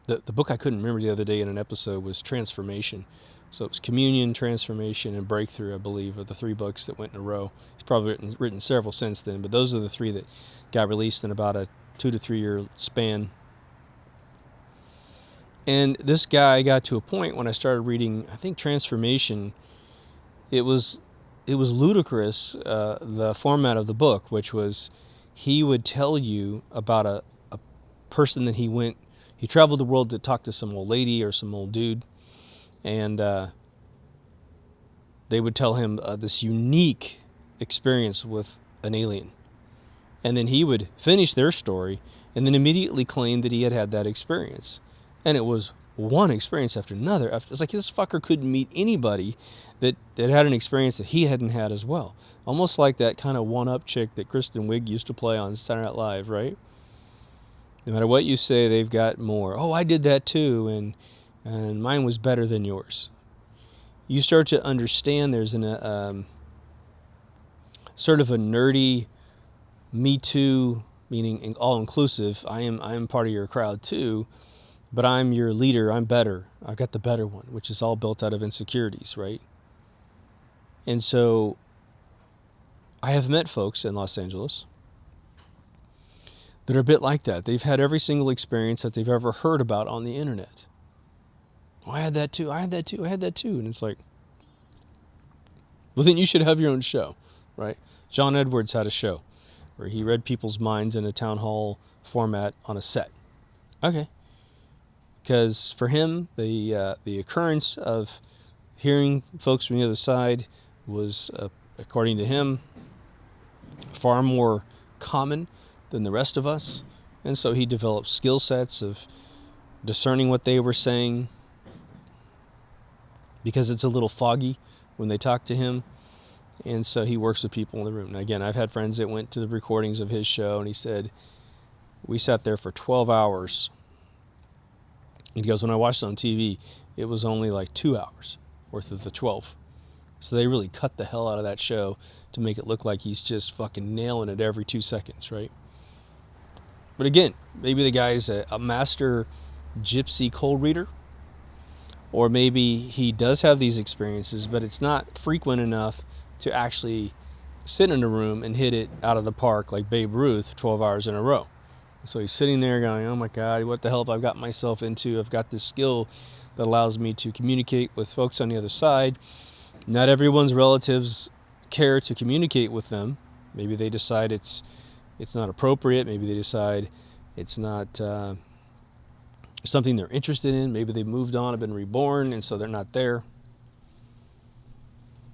The book I couldn't remember the other day in an episode was Transformation. So it was Communion, Transformation, and Breakthrough, I believe, are the three books that went in a row. He's probably written several since then, but those are the three that got released in about a 2 to 3 year span. And this guy got to a point when I started reading, I think, Transformation. It was ludicrous, the format of the book, which was he would tell you about a person that he traveled the world to talk to some old lady or some old dude, and they would tell him this unique experience with an alien. And then he would finish their story and then immediately claim that he had had that experience. And it was one experience after another. It's like this fucker couldn't meet anybody that had an experience that he hadn't had as well. Almost like that kind of one-up chick that Kristen Wiig used to play on Saturday Night Live, right? No matter what you say, they've got more. Oh, I did that too, and mine was better than yours. You start to understand there's an sort of a nerdy Me Too, meaning all-inclusive. I am part of your crowd too, but I'm your leader. I'm better. I've got the better one, which is all built out of insecurities, right? And so I have met folks in Los Angeles that are a bit like that. They've had every single experience that they've ever heard about on the internet. Oh, I had that too. I had that too. I had that too. And it's like, well, then you should have your own show, right? John Edwards had a show where he read people's minds in a town hall format on a set. Okay. Because for him, the occurrence of hearing folks from the other side was, according to him, far more common than the rest of us. And so he developed skill sets of discerning what they were saying, because it's a little foggy when they talk to him. And so he works with people in the room. Now, again, I've had friends that went to the recordings of his show, and he said, we sat there for 12 hours. And he goes, when I watched it on TV, it was only like 2 hours worth of the 12. So they really cut the hell out of that show to make it look like he's just fucking nailing it every 2 seconds, right? But again, maybe the guy's a master gypsy cold reader, or maybe he does have these experiences, but it's not frequent enough to actually sit in a room and hit it out of the park like Babe Ruth 12 hours in a row. So he's sitting there going, oh my God, what the hell have I got myself into? I've got this skill that allows me to communicate with folks on the other side. Not everyone's relatives care to communicate with them. Maybe they decide it's not appropriate. Maybe they decide it's not something they're interested in. Maybe they've moved on, have been reborn, and so they're not there.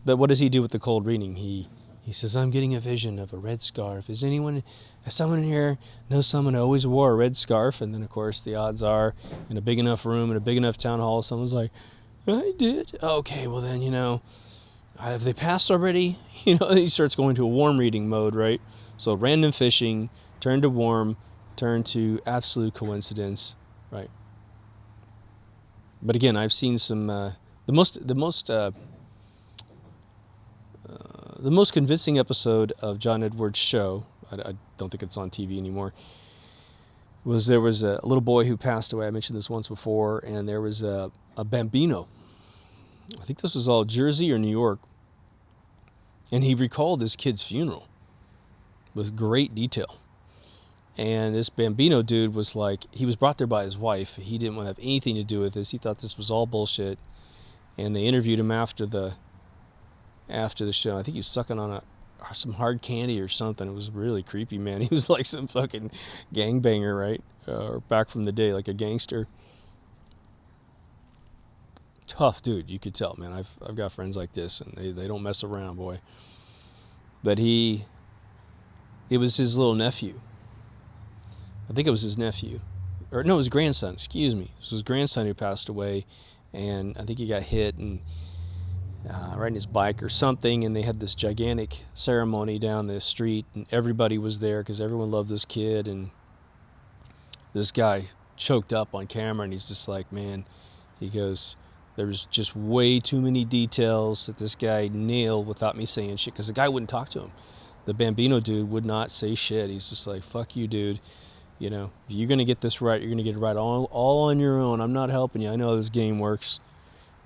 But what does he do with the cold reading? He says, I'm getting a vision of a red scarf. Has someone in here knows someone who always wore a red scarf? And then, of course, the odds are, in a big enough room, in a big enough town hall, someone's like, I did. Okay, well then, have they passed already? He starts going to a warm reading mode, right? So random fishing, turn to warm, turn to absolute coincidence, right? But again, I've seen some the most convincing episode of John Edwards' show. I don't think it's on TV anymore. There was a little boy who passed away. I mentioned this once before, and there was a bambino. I think this was all Jersey or New York, and he recalled this kid's funeral with great detail. And this bambino dude was like, he was brought there by his wife. He didn't want to have anything to do with this. He thought this was all bullshit. And they interviewed him after the show. I think he was sucking on some hard candy or something. It was really creepy, man. He was like some fucking gangbanger, right? Or back from the day, like a gangster. Tough dude, you could tell, man. I've got friends like this, and they don't mess around, boy. But it was his little nephew. I think it was his nephew. Or no, it was his grandson, excuse me. It was his grandson who passed away, and I think he got hit and riding his bike or something, and they had this gigantic ceremony down the street, and everybody was there because everyone loved this kid, and this guy choked up on camera, and he's just like, man, he goes, there was just way too many details that this guy nailed without me saying shit, because the guy wouldn't talk to him. The bambino dude would not say shit. He's just like, fuck you, dude. If you're going to get this right, you're going to get it right all on your own. I'm not helping you. I know how this game works.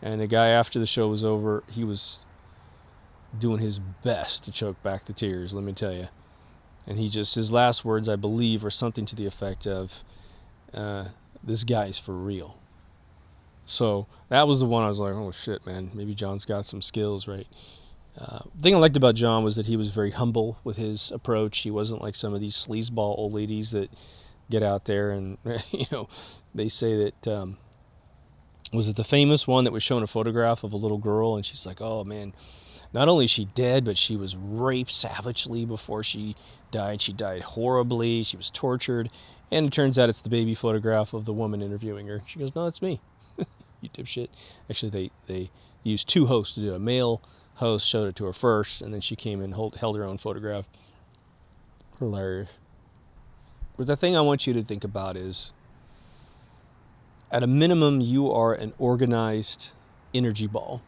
And the guy, after the show was over, he was doing his best to choke back the tears, let me tell you. And his last words, I believe, are something to the effect of, this guy's for real. So that was the one I was like, oh shit, man, maybe John's got some skills, right? The thing I liked about John was that he was very humble with his approach. He wasn't like some of these sleazeball old ladies that get out there and, they say that, was it the famous one that was showing a photograph of a little girl, and she's like, oh man, not only is she dead, but she was raped savagely before she died. She died horribly. She was tortured. And it turns out it's the baby photograph of the woman interviewing her. She goes, no, it's me. you dipshit. Actually, they used two hosts to do it. A male host showed it to her first, and then she came and held her own photograph. Hilarious. But the thing I want you to think about is, at a minimum, you are an organized energy ball.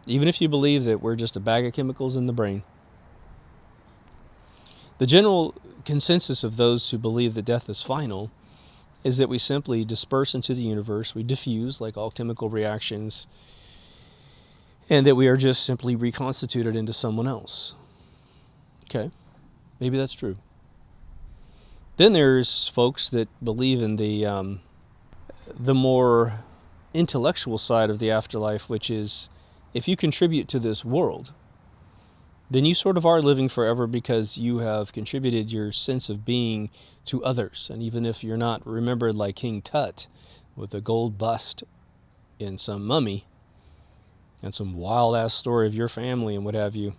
Even if you believe that we're just a bag of chemicals in the brain. The general consensus of those who believe that death is final is that we simply disperse into the universe, we diffuse like all chemical reactions, and that we are just simply reconstituted into someone else. Okay, maybe that's true. Then there's folks that believe in the more intellectual side of the afterlife, which is if you contribute to this world, then you sort of are living forever because you have contributed your sense of being to others. And even if you're not remembered like King Tut with a gold bust in some mummy and some wild-ass story of your family and what have you,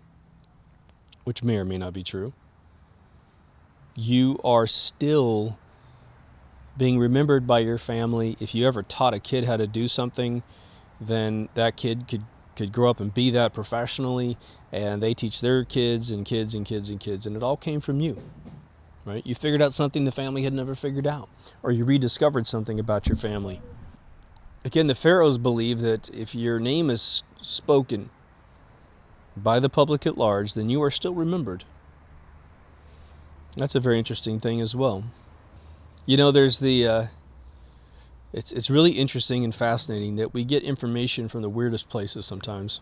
which may or may not be true, you are still being remembered by your family. If you ever taught a kid how to do something, then that kid could grow up and be that professionally, and they teach their kids and kids and kids and kids, and it all came from you, right? You figured out something the family had never figured out, or you rediscovered something about your family. Again, the pharaohs believe that if your name is spoken by the public at large, then you are still remembered. That's a very interesting thing as well. You know, there's it's really interesting and fascinating that we get information from the weirdest places sometimes.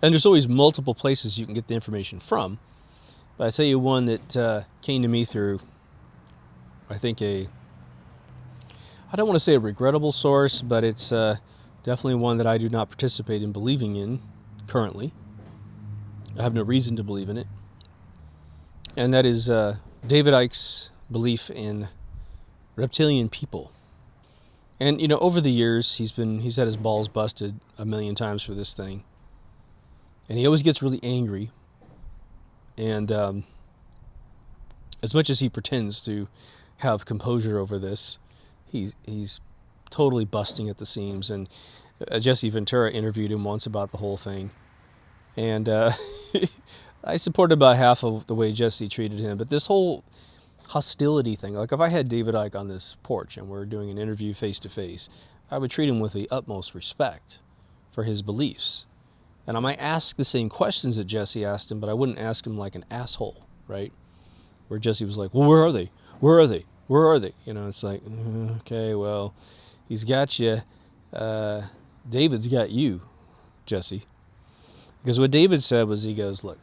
And there's always multiple places you can get the information from. But I tell you one that came to me through, I think, I don't want to say a regrettable source, but it's definitely one that I do not participate in believing in currently. I have no reason to believe in it. And that is David Icke's belief in reptilian people. And, you know, over the years, he's had his balls busted a million times for this thing. And he always gets really angry. And as much as he pretends to have composure over this, he's totally busting at the seams. And Jesse Ventura interviewed him once about the whole thing. And I supported about half of the way Jesse treated him. But this whole hostility thing, like if I had David Icke on this porch and we're doing an interview face to face, I would treat him with the utmost respect for his beliefs. And I might ask the same questions that Jesse asked him, but I wouldn't ask him like an asshole, right? Where Jesse was like, well, where are they? Where are they? Where are they? You know, it's like, okay, well, he's got you. David's got you, Jesse. Because what David said was, he goes, look,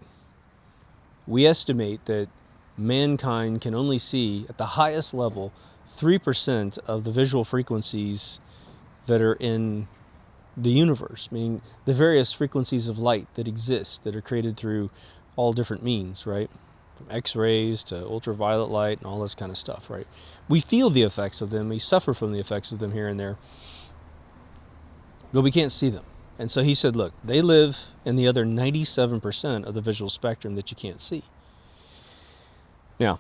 we estimate that mankind can only see at the highest level 3% of the visual frequencies that are in the universe, meaning the various frequencies of light that exist, that are created through all different means, right? From X-rays to ultraviolet light and all this kind of stuff, right? We feel the effects of them, we suffer from the effects of them here and there, but we can't see them. And so he said, look, they live in the other 97% of the visual spectrum that you can't see. Now,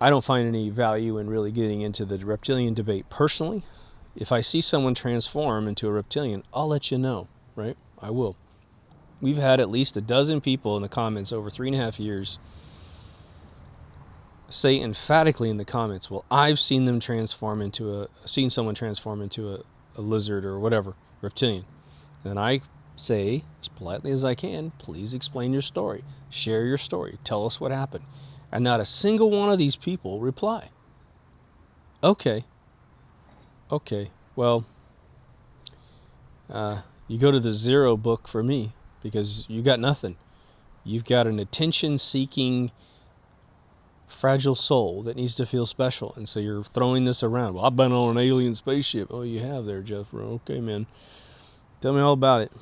I don't find any value in really getting into the reptilian debate personally. If I see someone transform into a reptilian, I'll let you know, right? I will. We've had at least a dozen people in the comments over 3.5 years say emphatically in the comments, well, I've seen them seen someone transform into a lizard or whatever, reptilian. And I say, as politely as I can, please explain your story. Share your story. Tell us what happened. And not a single one of these people reply. Okay, well, you go to the zero book for me because you got nothing. You've got an attention-seeking, fragile soul that needs to feel special. And so you're throwing this around. Well, I've been on an alien spaceship. Oh, you have there, Jeff. Okay, man. Tell me all about it.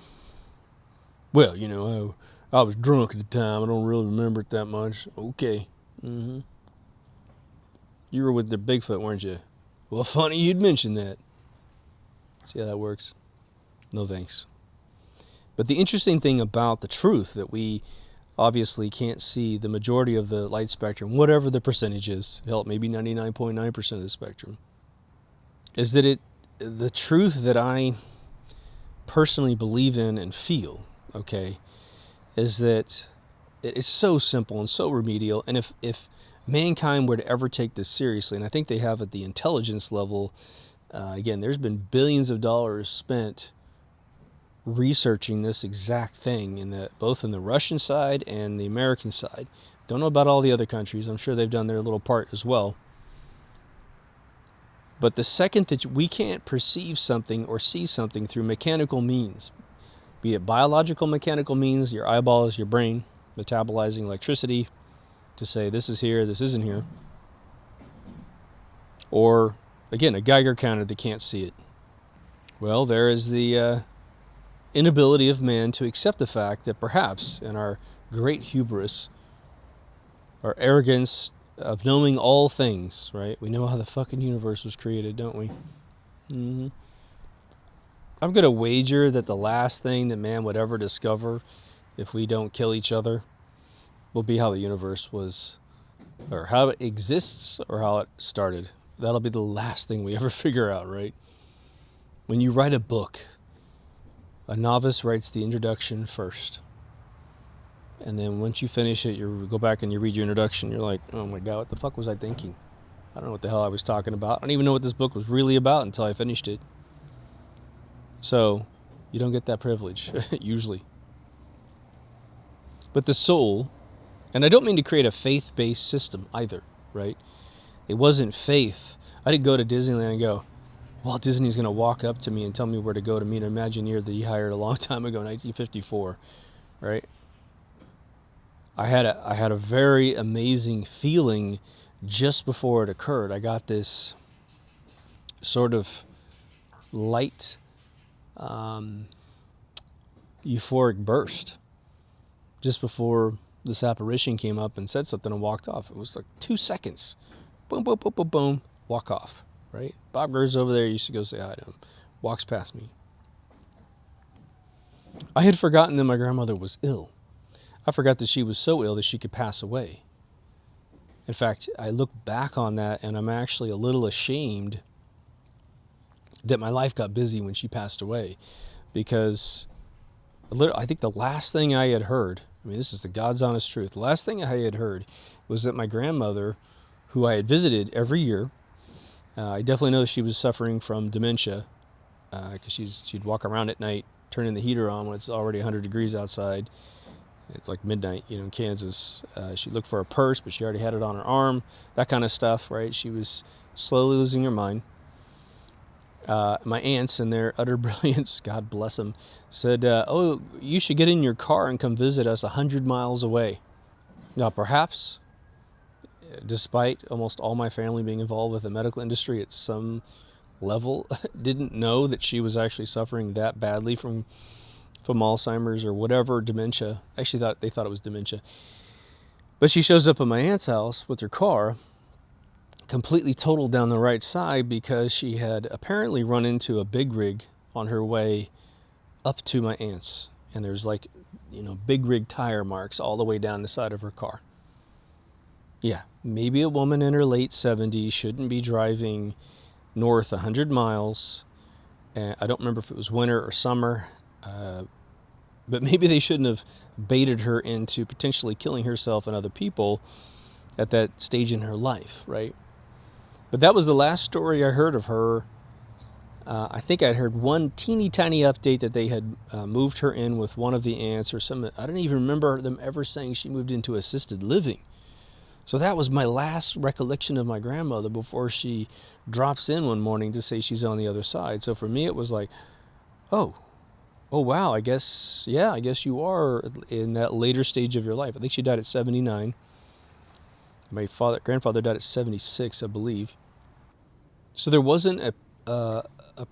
Well, you know, I was drunk at the time. I don't really remember it that much. Okay. You were with the Bigfoot, weren't you? Well, funny you'd mention that. See how that works? No thanks. But the interesting thing about the truth that we obviously can't see the majority of the light spectrum, whatever the percentage is, hell, maybe 99.9% of the spectrum, is that it the truth that I personally believe in and feel, okay, is that it's so simple and so remedial. And if mankind were to ever take this seriously, and I think they have at the intelligence level, again, there's been billions of dollars spent researching this exact thing both in the Russian side and the American side. Don't know about all the other countries. I'm sure they've done their little part as well. But the second that we can't perceive something or see something through mechanical means, be it biological mechanical means, your eyeballs, your brain, metabolizing electricity to say this is here, this isn't here, or, again, a Geiger counter that can't see it. Well, there is the inability of man to accept the fact that perhaps in our great hubris, our arrogance of knowing all things, right? We know how the fucking universe was created, don't we? Mm-hmm. I'm going to wager that the last thing that man would ever discover, if we don't kill each other, will be how the universe was, or how it exists, or how it started. That'll be the last thing we ever figure out, right? When you write a book, a novice writes the introduction first. And then once you finish it, you go back and you read your introduction. You're like, oh my God, what the fuck was I thinking? I don't know what the hell I was talking about. I don't even know what this book was really about until I finished it. So you don't get that privilege, usually. But the soul, and I don't mean to create a faith-based system either, right? It wasn't faith. I didn't go to Disneyland and go, Walt Disney's going to walk up to me and tell me where to go to meet an Imagineer that he hired a long time ago, 1954, right? I had a very amazing feeling just before it occurred. I got this sort of light, euphoric burst just before this apparition came up and said something and walked off. It was like 2 seconds. Boom, boom, boom, boom, boom. Walk off, right? Bob Gurr's over there. Used to go say hi to him. Walks past me. I had forgotten that my grandmother was ill. I forgot that she was so ill that she could pass away. In fact, I look back on that and I'm actually a little ashamed that my life got busy when she passed away, because I think the last thing I had heard, I mean, this is the God's honest truth, the last thing I had heard was that my grandmother, who I had visited every year, I definitely know she was suffering from dementia, because she'd walk around at night, turning the heater on when it's already 100 degrees outside. It's like midnight, in Kansas. She looked for a purse, but she already had it on her arm. That kind of stuff, right? She was slowly losing her mind. My aunts, in their utter brilliance, God bless them, said, oh, you should get in your car and come visit us 100 miles away. Now, perhaps, despite almost all my family being involved with the medical industry at some level, didn't know that she was actually suffering that badly from Alzheimer's or whatever, dementia. Actually, they thought it was dementia. But she shows up at my aunt's house with her car, completely totaled down the right side, because she had apparently run into a big rig on her way up to my aunt's. And there's big rig tire marks all the way down the side of her car. Yeah, maybe a woman in her late 70s shouldn't be driving north 100 miles. And I don't remember if it was winter or summer. But maybe they shouldn't have baited her into potentially killing herself and other people at that stage in her life, right? But that was the last story I heard of her. I think I'd heard one teeny tiny update that they had moved her in with one of the aunts or something. I don't even remember them ever saying she moved into assisted living. So that was my last recollection of my grandmother before she drops in one morning to say she's on the other side. So for me, it was like, oh wow, I guess you are in that later stage of your life. I think she died at 79. My grandfather died at 76, I believe. So there wasn't a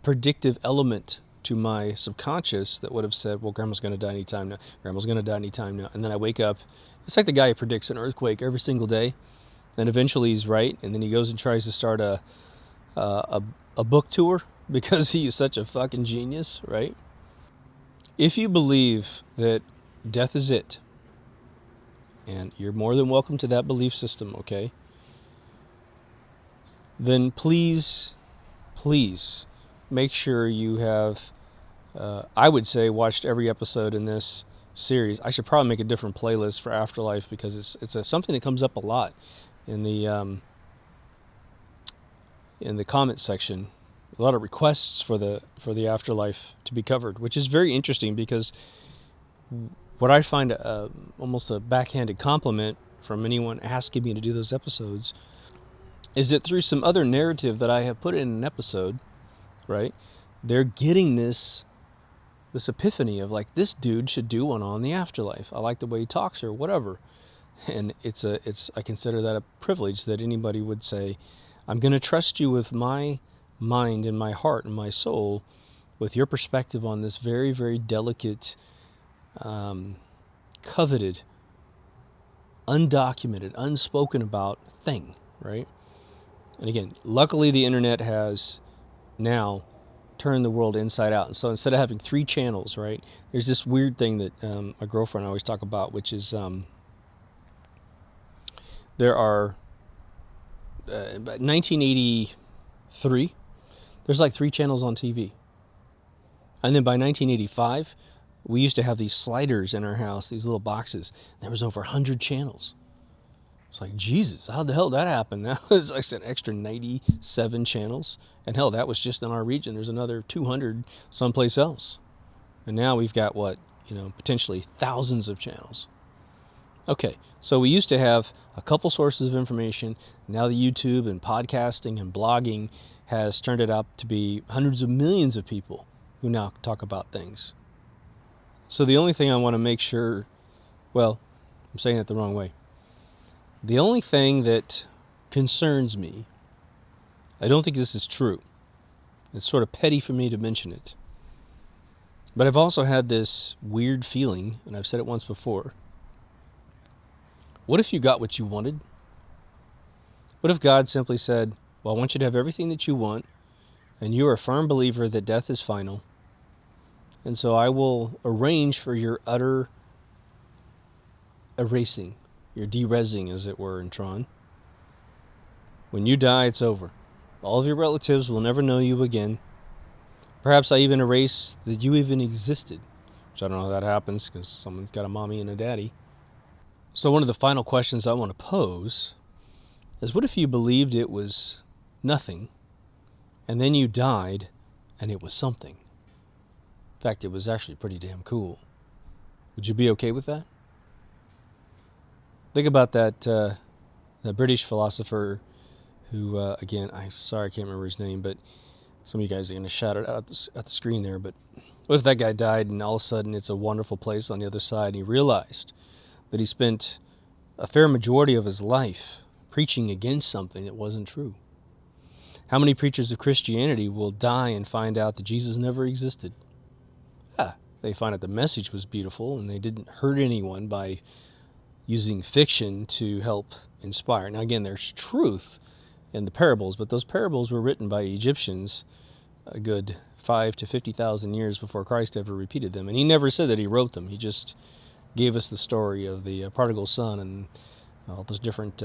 predictive element to my subconscious that would have said, well, grandma's going to die anytime now. Grandma's going to die anytime now. And then I wake up. It's like the guy who predicts an earthquake every single day. And eventually he's right. And then he goes and tries to start a book tour because he is such a fucking genius, right? If you believe that death is it, and you're more than welcome to that belief system, okay, then please make sure you have, I would say, watched every episode in this series. I should probably make a different playlist for Afterlife because it's something that comes up a lot in the comment section. A lot of requests for the Afterlife to be covered, which is very interesting because what I find almost a backhanded compliment from anyone asking me to do those episodes is that through some other narrative that I have put in an episode, right, they're getting this epiphany of like, this dude should do one on the afterlife. I like the way he talks or whatever. And I consider that a privilege that anybody would say, I'm going to trust you with my mind and my heart and my soul with your perspective on this very, very delicate, coveted, undocumented, unspoken about thing, right? And again, luckily the internet has now turned the world inside out. And so instead of having 3 channels, right, there's this weird thing that my girlfriend always talk about, which is there are, about 1983, there's like 3 channels on TV. And then by 1985, we used to have these sliders in our house, these little boxes. There was over 100 channels. It's like, Jesus, how the hell did that happen? That was like an extra 97 channels. And hell, that was just in our region. There's another 200 someplace else. And now we've got potentially thousands of channels. Okay, so we used to have a couple sources of information. Now the YouTube and podcasting and blogging has turned it up to be hundreds of millions of people who now talk about things. So the only thing I want to make sure, well, I'm saying it the wrong way. The only thing that concerns me, I don't think this is true. It's sort of petty for me to mention it. But I've also had this weird feeling, and I've said it once before. What if you got what you wanted? What if God simply said, well, I want you to have everything that you want, and you're a firm believer that death is final, and so I will arrange for your utter erasing, your de-resing, as it were, in Tron. When you die, it's over. All of your relatives will never know you again. Perhaps I even erase that you even existed, which I don't know how that happens because someone's got a mommy and a daddy. So one of the final questions I want to pose is, what if you believed it was nothing, and then you died, and it was something? In fact, it was actually pretty damn cool. Would you be okay with that? Think about that British philosopher who, again, I'm sorry I can't remember his name, but some of you guys are going to shout it out at the screen there. But what if that guy died and all of a sudden it's a wonderful place on the other side, and he realized that he spent a fair majority of his life preaching against something that wasn't true? How many preachers of Christianity will die and find out that Jesus never existed? They find out the message was beautiful and they didn't hurt anyone by using fiction to help inspire. Now again, there's truth in the parables, but those parables were written by Egyptians a good 5 to 50,000 years before Christ ever repeated them. And he never said that he wrote them. He just gave us the story of the prodigal son and all those different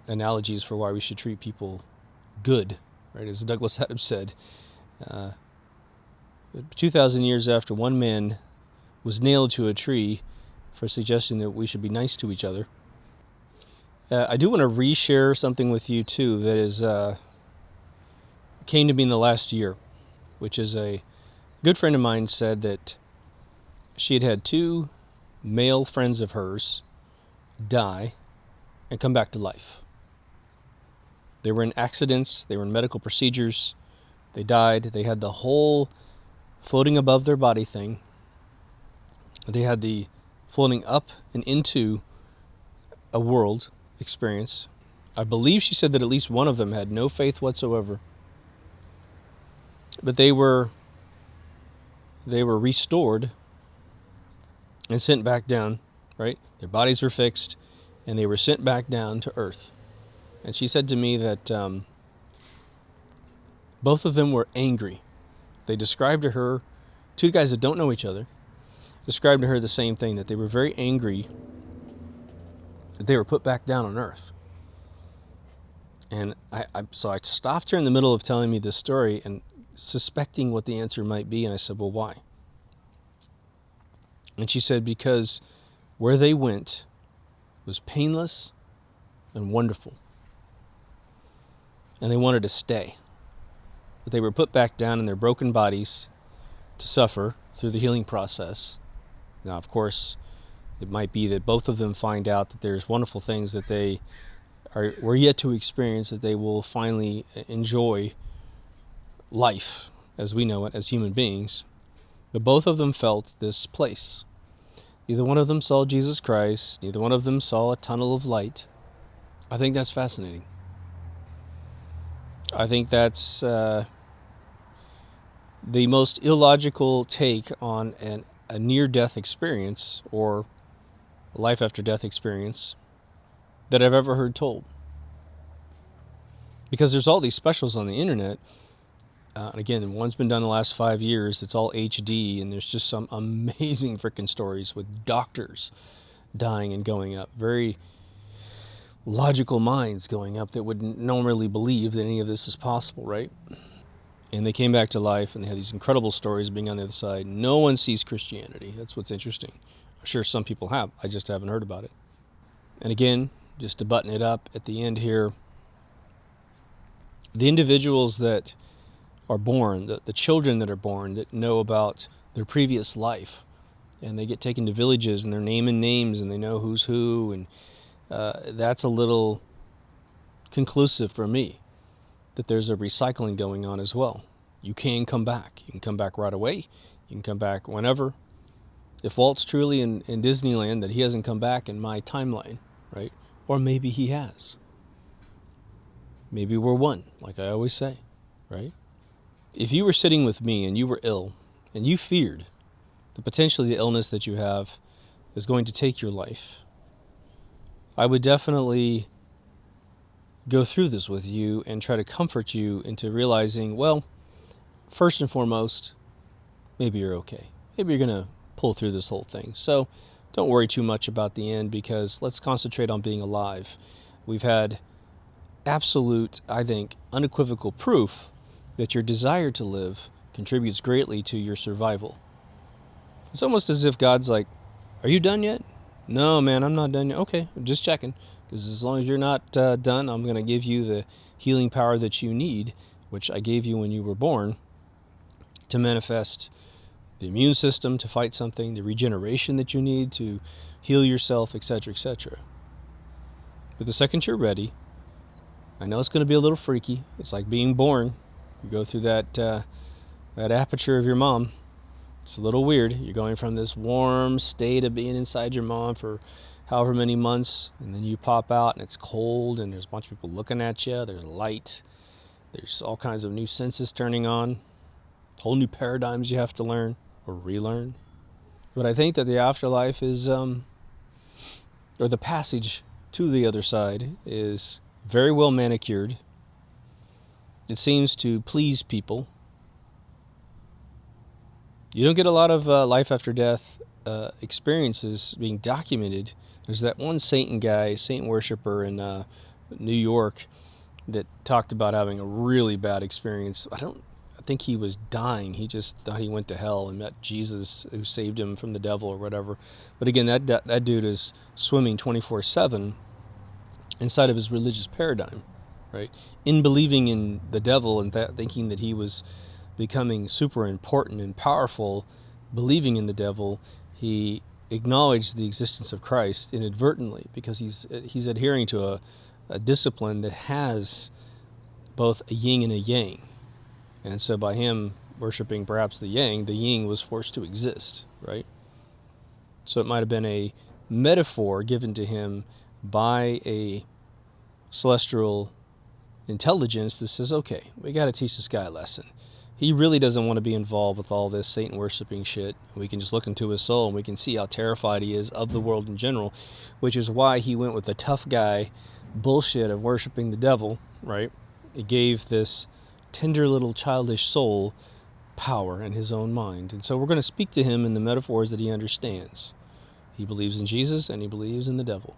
analogies for why we should treat people good, right? As Douglas Adams said, 2,000 years after one man was nailed to a tree for suggesting that we should be nice to each other. I do want to reshare something with you too that is came to me in the last year, which is a good friend of mine said that she had had 2 male friends of hers die and come back to life. They were in accidents, they were in medical procedures, they died, they had the whole floating above their body thing. They had the floating up and into a world experience. I believe she said that at least one of them had no faith whatsoever. But they were restored and sent back down, right? Their bodies were fixed and they were sent back down to earth. And she said to me that both of them were angry. They described to her, 2 guys that don't know each other, described to her the same thing, that they were very angry that they were put back down on earth. And so I stopped her in the middle of telling me this story, and suspecting what the answer might be, and I said, well, why? And she said, because where they went was painless and wonderful. And they wanted to stay. But they were put back down in their broken bodies to suffer through the healing process. Now, of course, it might be that both of them find out that there's wonderful things that they were yet to experience, that they will finally enjoy life as we know it as human beings. But both of them felt this place. Neither one of them saw Jesus Christ. Neither one of them saw a tunnel of light. I think that's fascinating. I think that's the most illogical take on a near-death experience or a life-after-death experience that I've ever heard told. Because there's all these specials on the internet. Again, one's been done in the last 5 years. It's all HD, and there's just some amazing freaking stories with doctors dying and going up. Very logical minds going up that wouldn't normally believe that any of this is possible, right? And they came back to life, and they had these incredible stories being on the other side. No one sees Christianity. That's what's interesting. I'm sure some people have. I just haven't heard about it. And again, just to button it up at the end here, the individuals that are born, the children that are born that know about their previous life, and they get taken to villages and they're naming names and they know who's who, and that's a little conclusive for me that there's a recycling going on as well. You can come back. You can come back right away. You can come back whenever. If Walt's truly in Disneyland, that he hasn't come back in my timeline, right? Or maybe he has. Maybe we're one, like I always say, right? If you were sitting with me and you were ill and you feared that potentially the illness that you have is going to take your life, I would definitely go through this with you and try to comfort you into realizing, well, first and foremost, maybe you're okay. Maybe you're going to pull through this whole thing. So don't worry too much about the end, because let's concentrate on being alive. We've had absolute, I think, unequivocal proof that your desire to live contributes greatly to your survival. It's almost as if God's like, are you done yet? No, man, I'm not done yet. Okay, just checking. Because as long as you're not done, I'm going to give you the healing power that you need, which I gave you when you were born, to manifest the immune system to fight something, the regeneration that you need to heal yourself, etc., etc. But the second you're ready, I know it's going to be a little freaky. It's like being born. You go through that aperture of your mom. It's a little weird. You're going from this warm state of being inside your mom for however many months, and then you pop out and it's cold and there's a bunch of people looking at you. There's light. There's all kinds of new senses turning on. Whole new paradigms you have to learn or relearn. But I think that the afterlife is, or the passage to the other side is very well manicured. It seems to please people. You don't get a lot of life after death experiences being documented. There's that one Satan guy, Satan worshiper in New York, that talked about having a really bad experience. I think he was dying. He just thought he went to hell and met Jesus, who saved him from the devil or whatever. But again, that dude is swimming 24/7 inside of his religious paradigm, right? In believing in the devil and thinking that he was becoming super important and powerful, believing in the devil, he acknowledged the existence of Christ inadvertently, because he's adhering to a discipline that has both a yin and a yang. And so by him worshiping perhaps the yin was forced to exist, right? So it might have been a metaphor given to him by a celestial intelligence that says, okay, we got to teach this guy a lesson. He really doesn't want to be involved with all this Satan worshiping shit. We can just look into his soul and we can see how terrified he is of the world in general, which is why he went with the tough guy bullshit of worshiping the devil, right? It gave this tender little childish soul power in his own mind. And so we're going to speak to him in the metaphors that he understands. He believes in Jesus and he believes in the devil.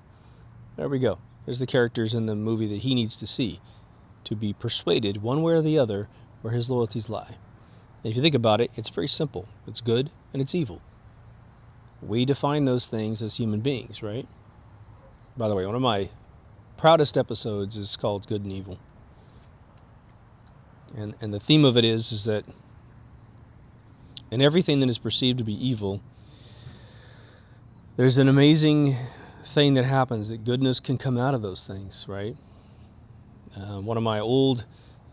There we go. There's the characters in the movie that he needs to see to be persuaded one way or the other where his loyalties lie. And if you think about it, it's very simple. It's good and it's evil. We define those things as human beings, right? By the way, one of my proudest episodes is called Good and Evil. And the theme of it is that in everything that is perceived to be evil, there's an amazing thing that happens, that goodness can come out of those things, right? One of my old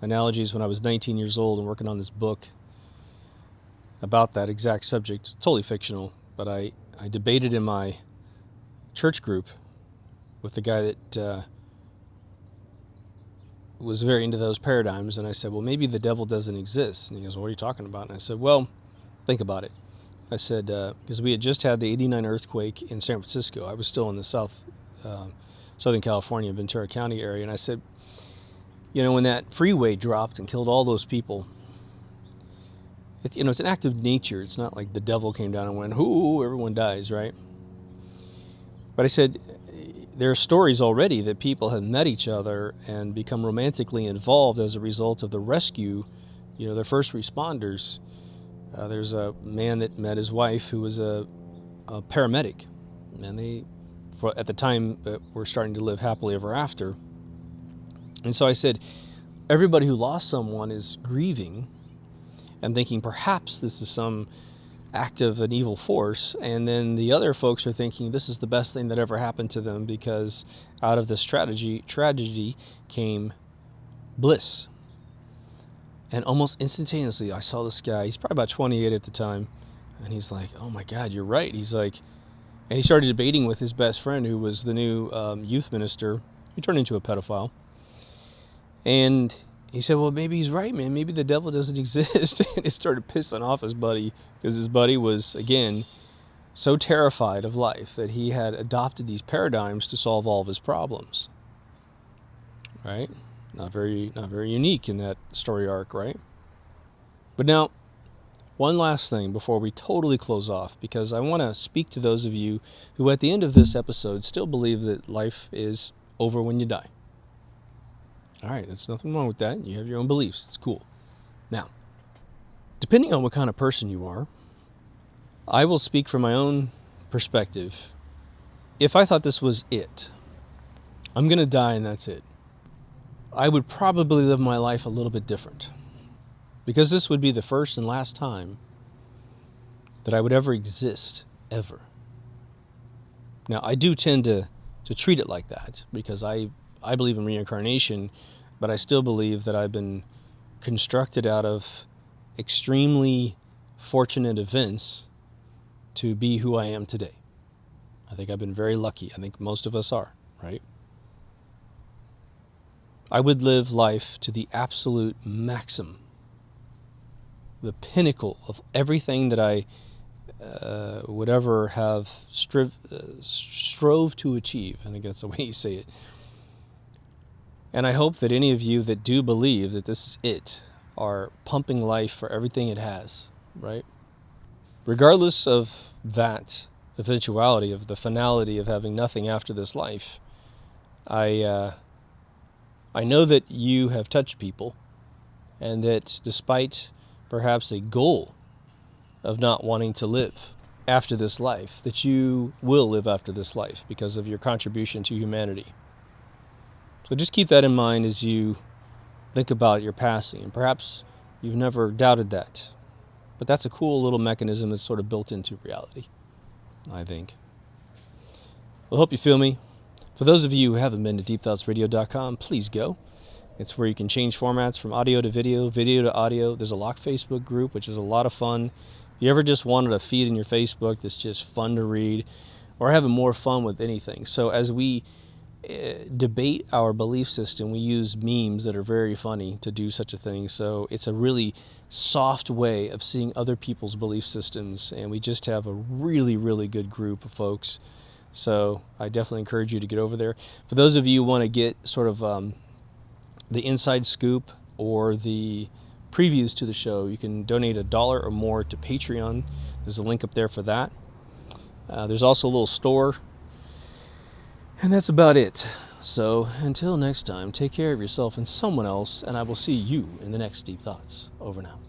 analogies when I was 19 years old and working on this book about that exact subject, totally fictional, but I debated in my church group with the guy that was very into those paradigms, and I said, well, maybe the devil doesn't exist. And he goes, well, what are you talking about? And I said, well, think about it. I said, because we had just had the 89 earthquake in San Francisco. I was still in the Southern California, Ventura County area, and I said, when that freeway dropped and killed all those people, it's an act of nature. It's not like the devil came down and went, "Ooh, everyone dies," right? But I said, there are stories already that people have met each other and become romantically involved as a result of the rescue, their first responders. There's a man that met his wife who was a paramedic, and they, at the time, were starting to live happily ever after. And so I said, everybody who lost someone is grieving and thinking perhaps this is some act of an evil force, and then the other folks are thinking this is the best thing that ever happened to them because out of this tragedy came bliss. And almost instantaneously I saw this guy, he's probably about 28 at the time, and he's like, oh my God, you're right. He's like, and he started debating with his best friend who was the new youth minister, who turned into a pedophile. And he said, well, maybe he's right, man. Maybe the devil doesn't exist. And it started pissing off his buddy because his buddy was, again, so terrified of life that he had adopted these paradigms to solve all of his problems. Right? Not very unique in that story arc, right? But now, one last thing before we totally close off, because I want to speak to those of you who at the end of this episode still believe that life is over when you die. All right, there's nothing wrong with that. You have your own beliefs. It's cool. Now, depending on what kind of person you are, I will speak from my own perspective. If I thought this was it, I'm going to die and that's it, I would probably live my life a little bit different. Because this would be the first and last time that I would ever exist, ever. Now, I do tend to treat it like that because I believe in reincarnation, but I still believe that I've been constructed out of extremely fortunate events to be who I am today. I think I've been very lucky. I think most of us are, right? I would live life to the absolute maximum, the pinnacle of everything that I would ever have strove to achieve. I think that's the way you say it. And I hope that any of you that do believe that this is it are pumping life for everything it has, right? Regardless of that eventuality, of the finality of having nothing after this life, I know that you have touched people, and that despite perhaps a goal of not wanting to live after this life, that you will live after this life because of your contribution to humanity. So just keep that in mind as you think about your passing, and perhaps you've never doubted that. But that's a cool little mechanism that's sort of built into reality, I think. Well, I hope you feel me. For those of you who haven't been to deepthoughtsradio.com, please go. It's where you can change formats from audio to video, video to audio. There's a locked Facebook group, which is a lot of fun. If you ever just wanted a feed in your Facebook that's just fun to read, or having more fun with anything. So as we debate our belief system, we use memes that are very funny to do such a thing. So it's a really soft way of seeing other people's belief systems, and we just have a really, really good group of folks. So I definitely encourage you to get over there. For those of you who want to get sort of the inside scoop or the previews to the show, you can donate $1 or more to Patreon. There's a link up there for that. There's also a little store. And that's about it. So until next time, take care of yourself and someone else, and I will see you in the next Deep Thoughts. Over now.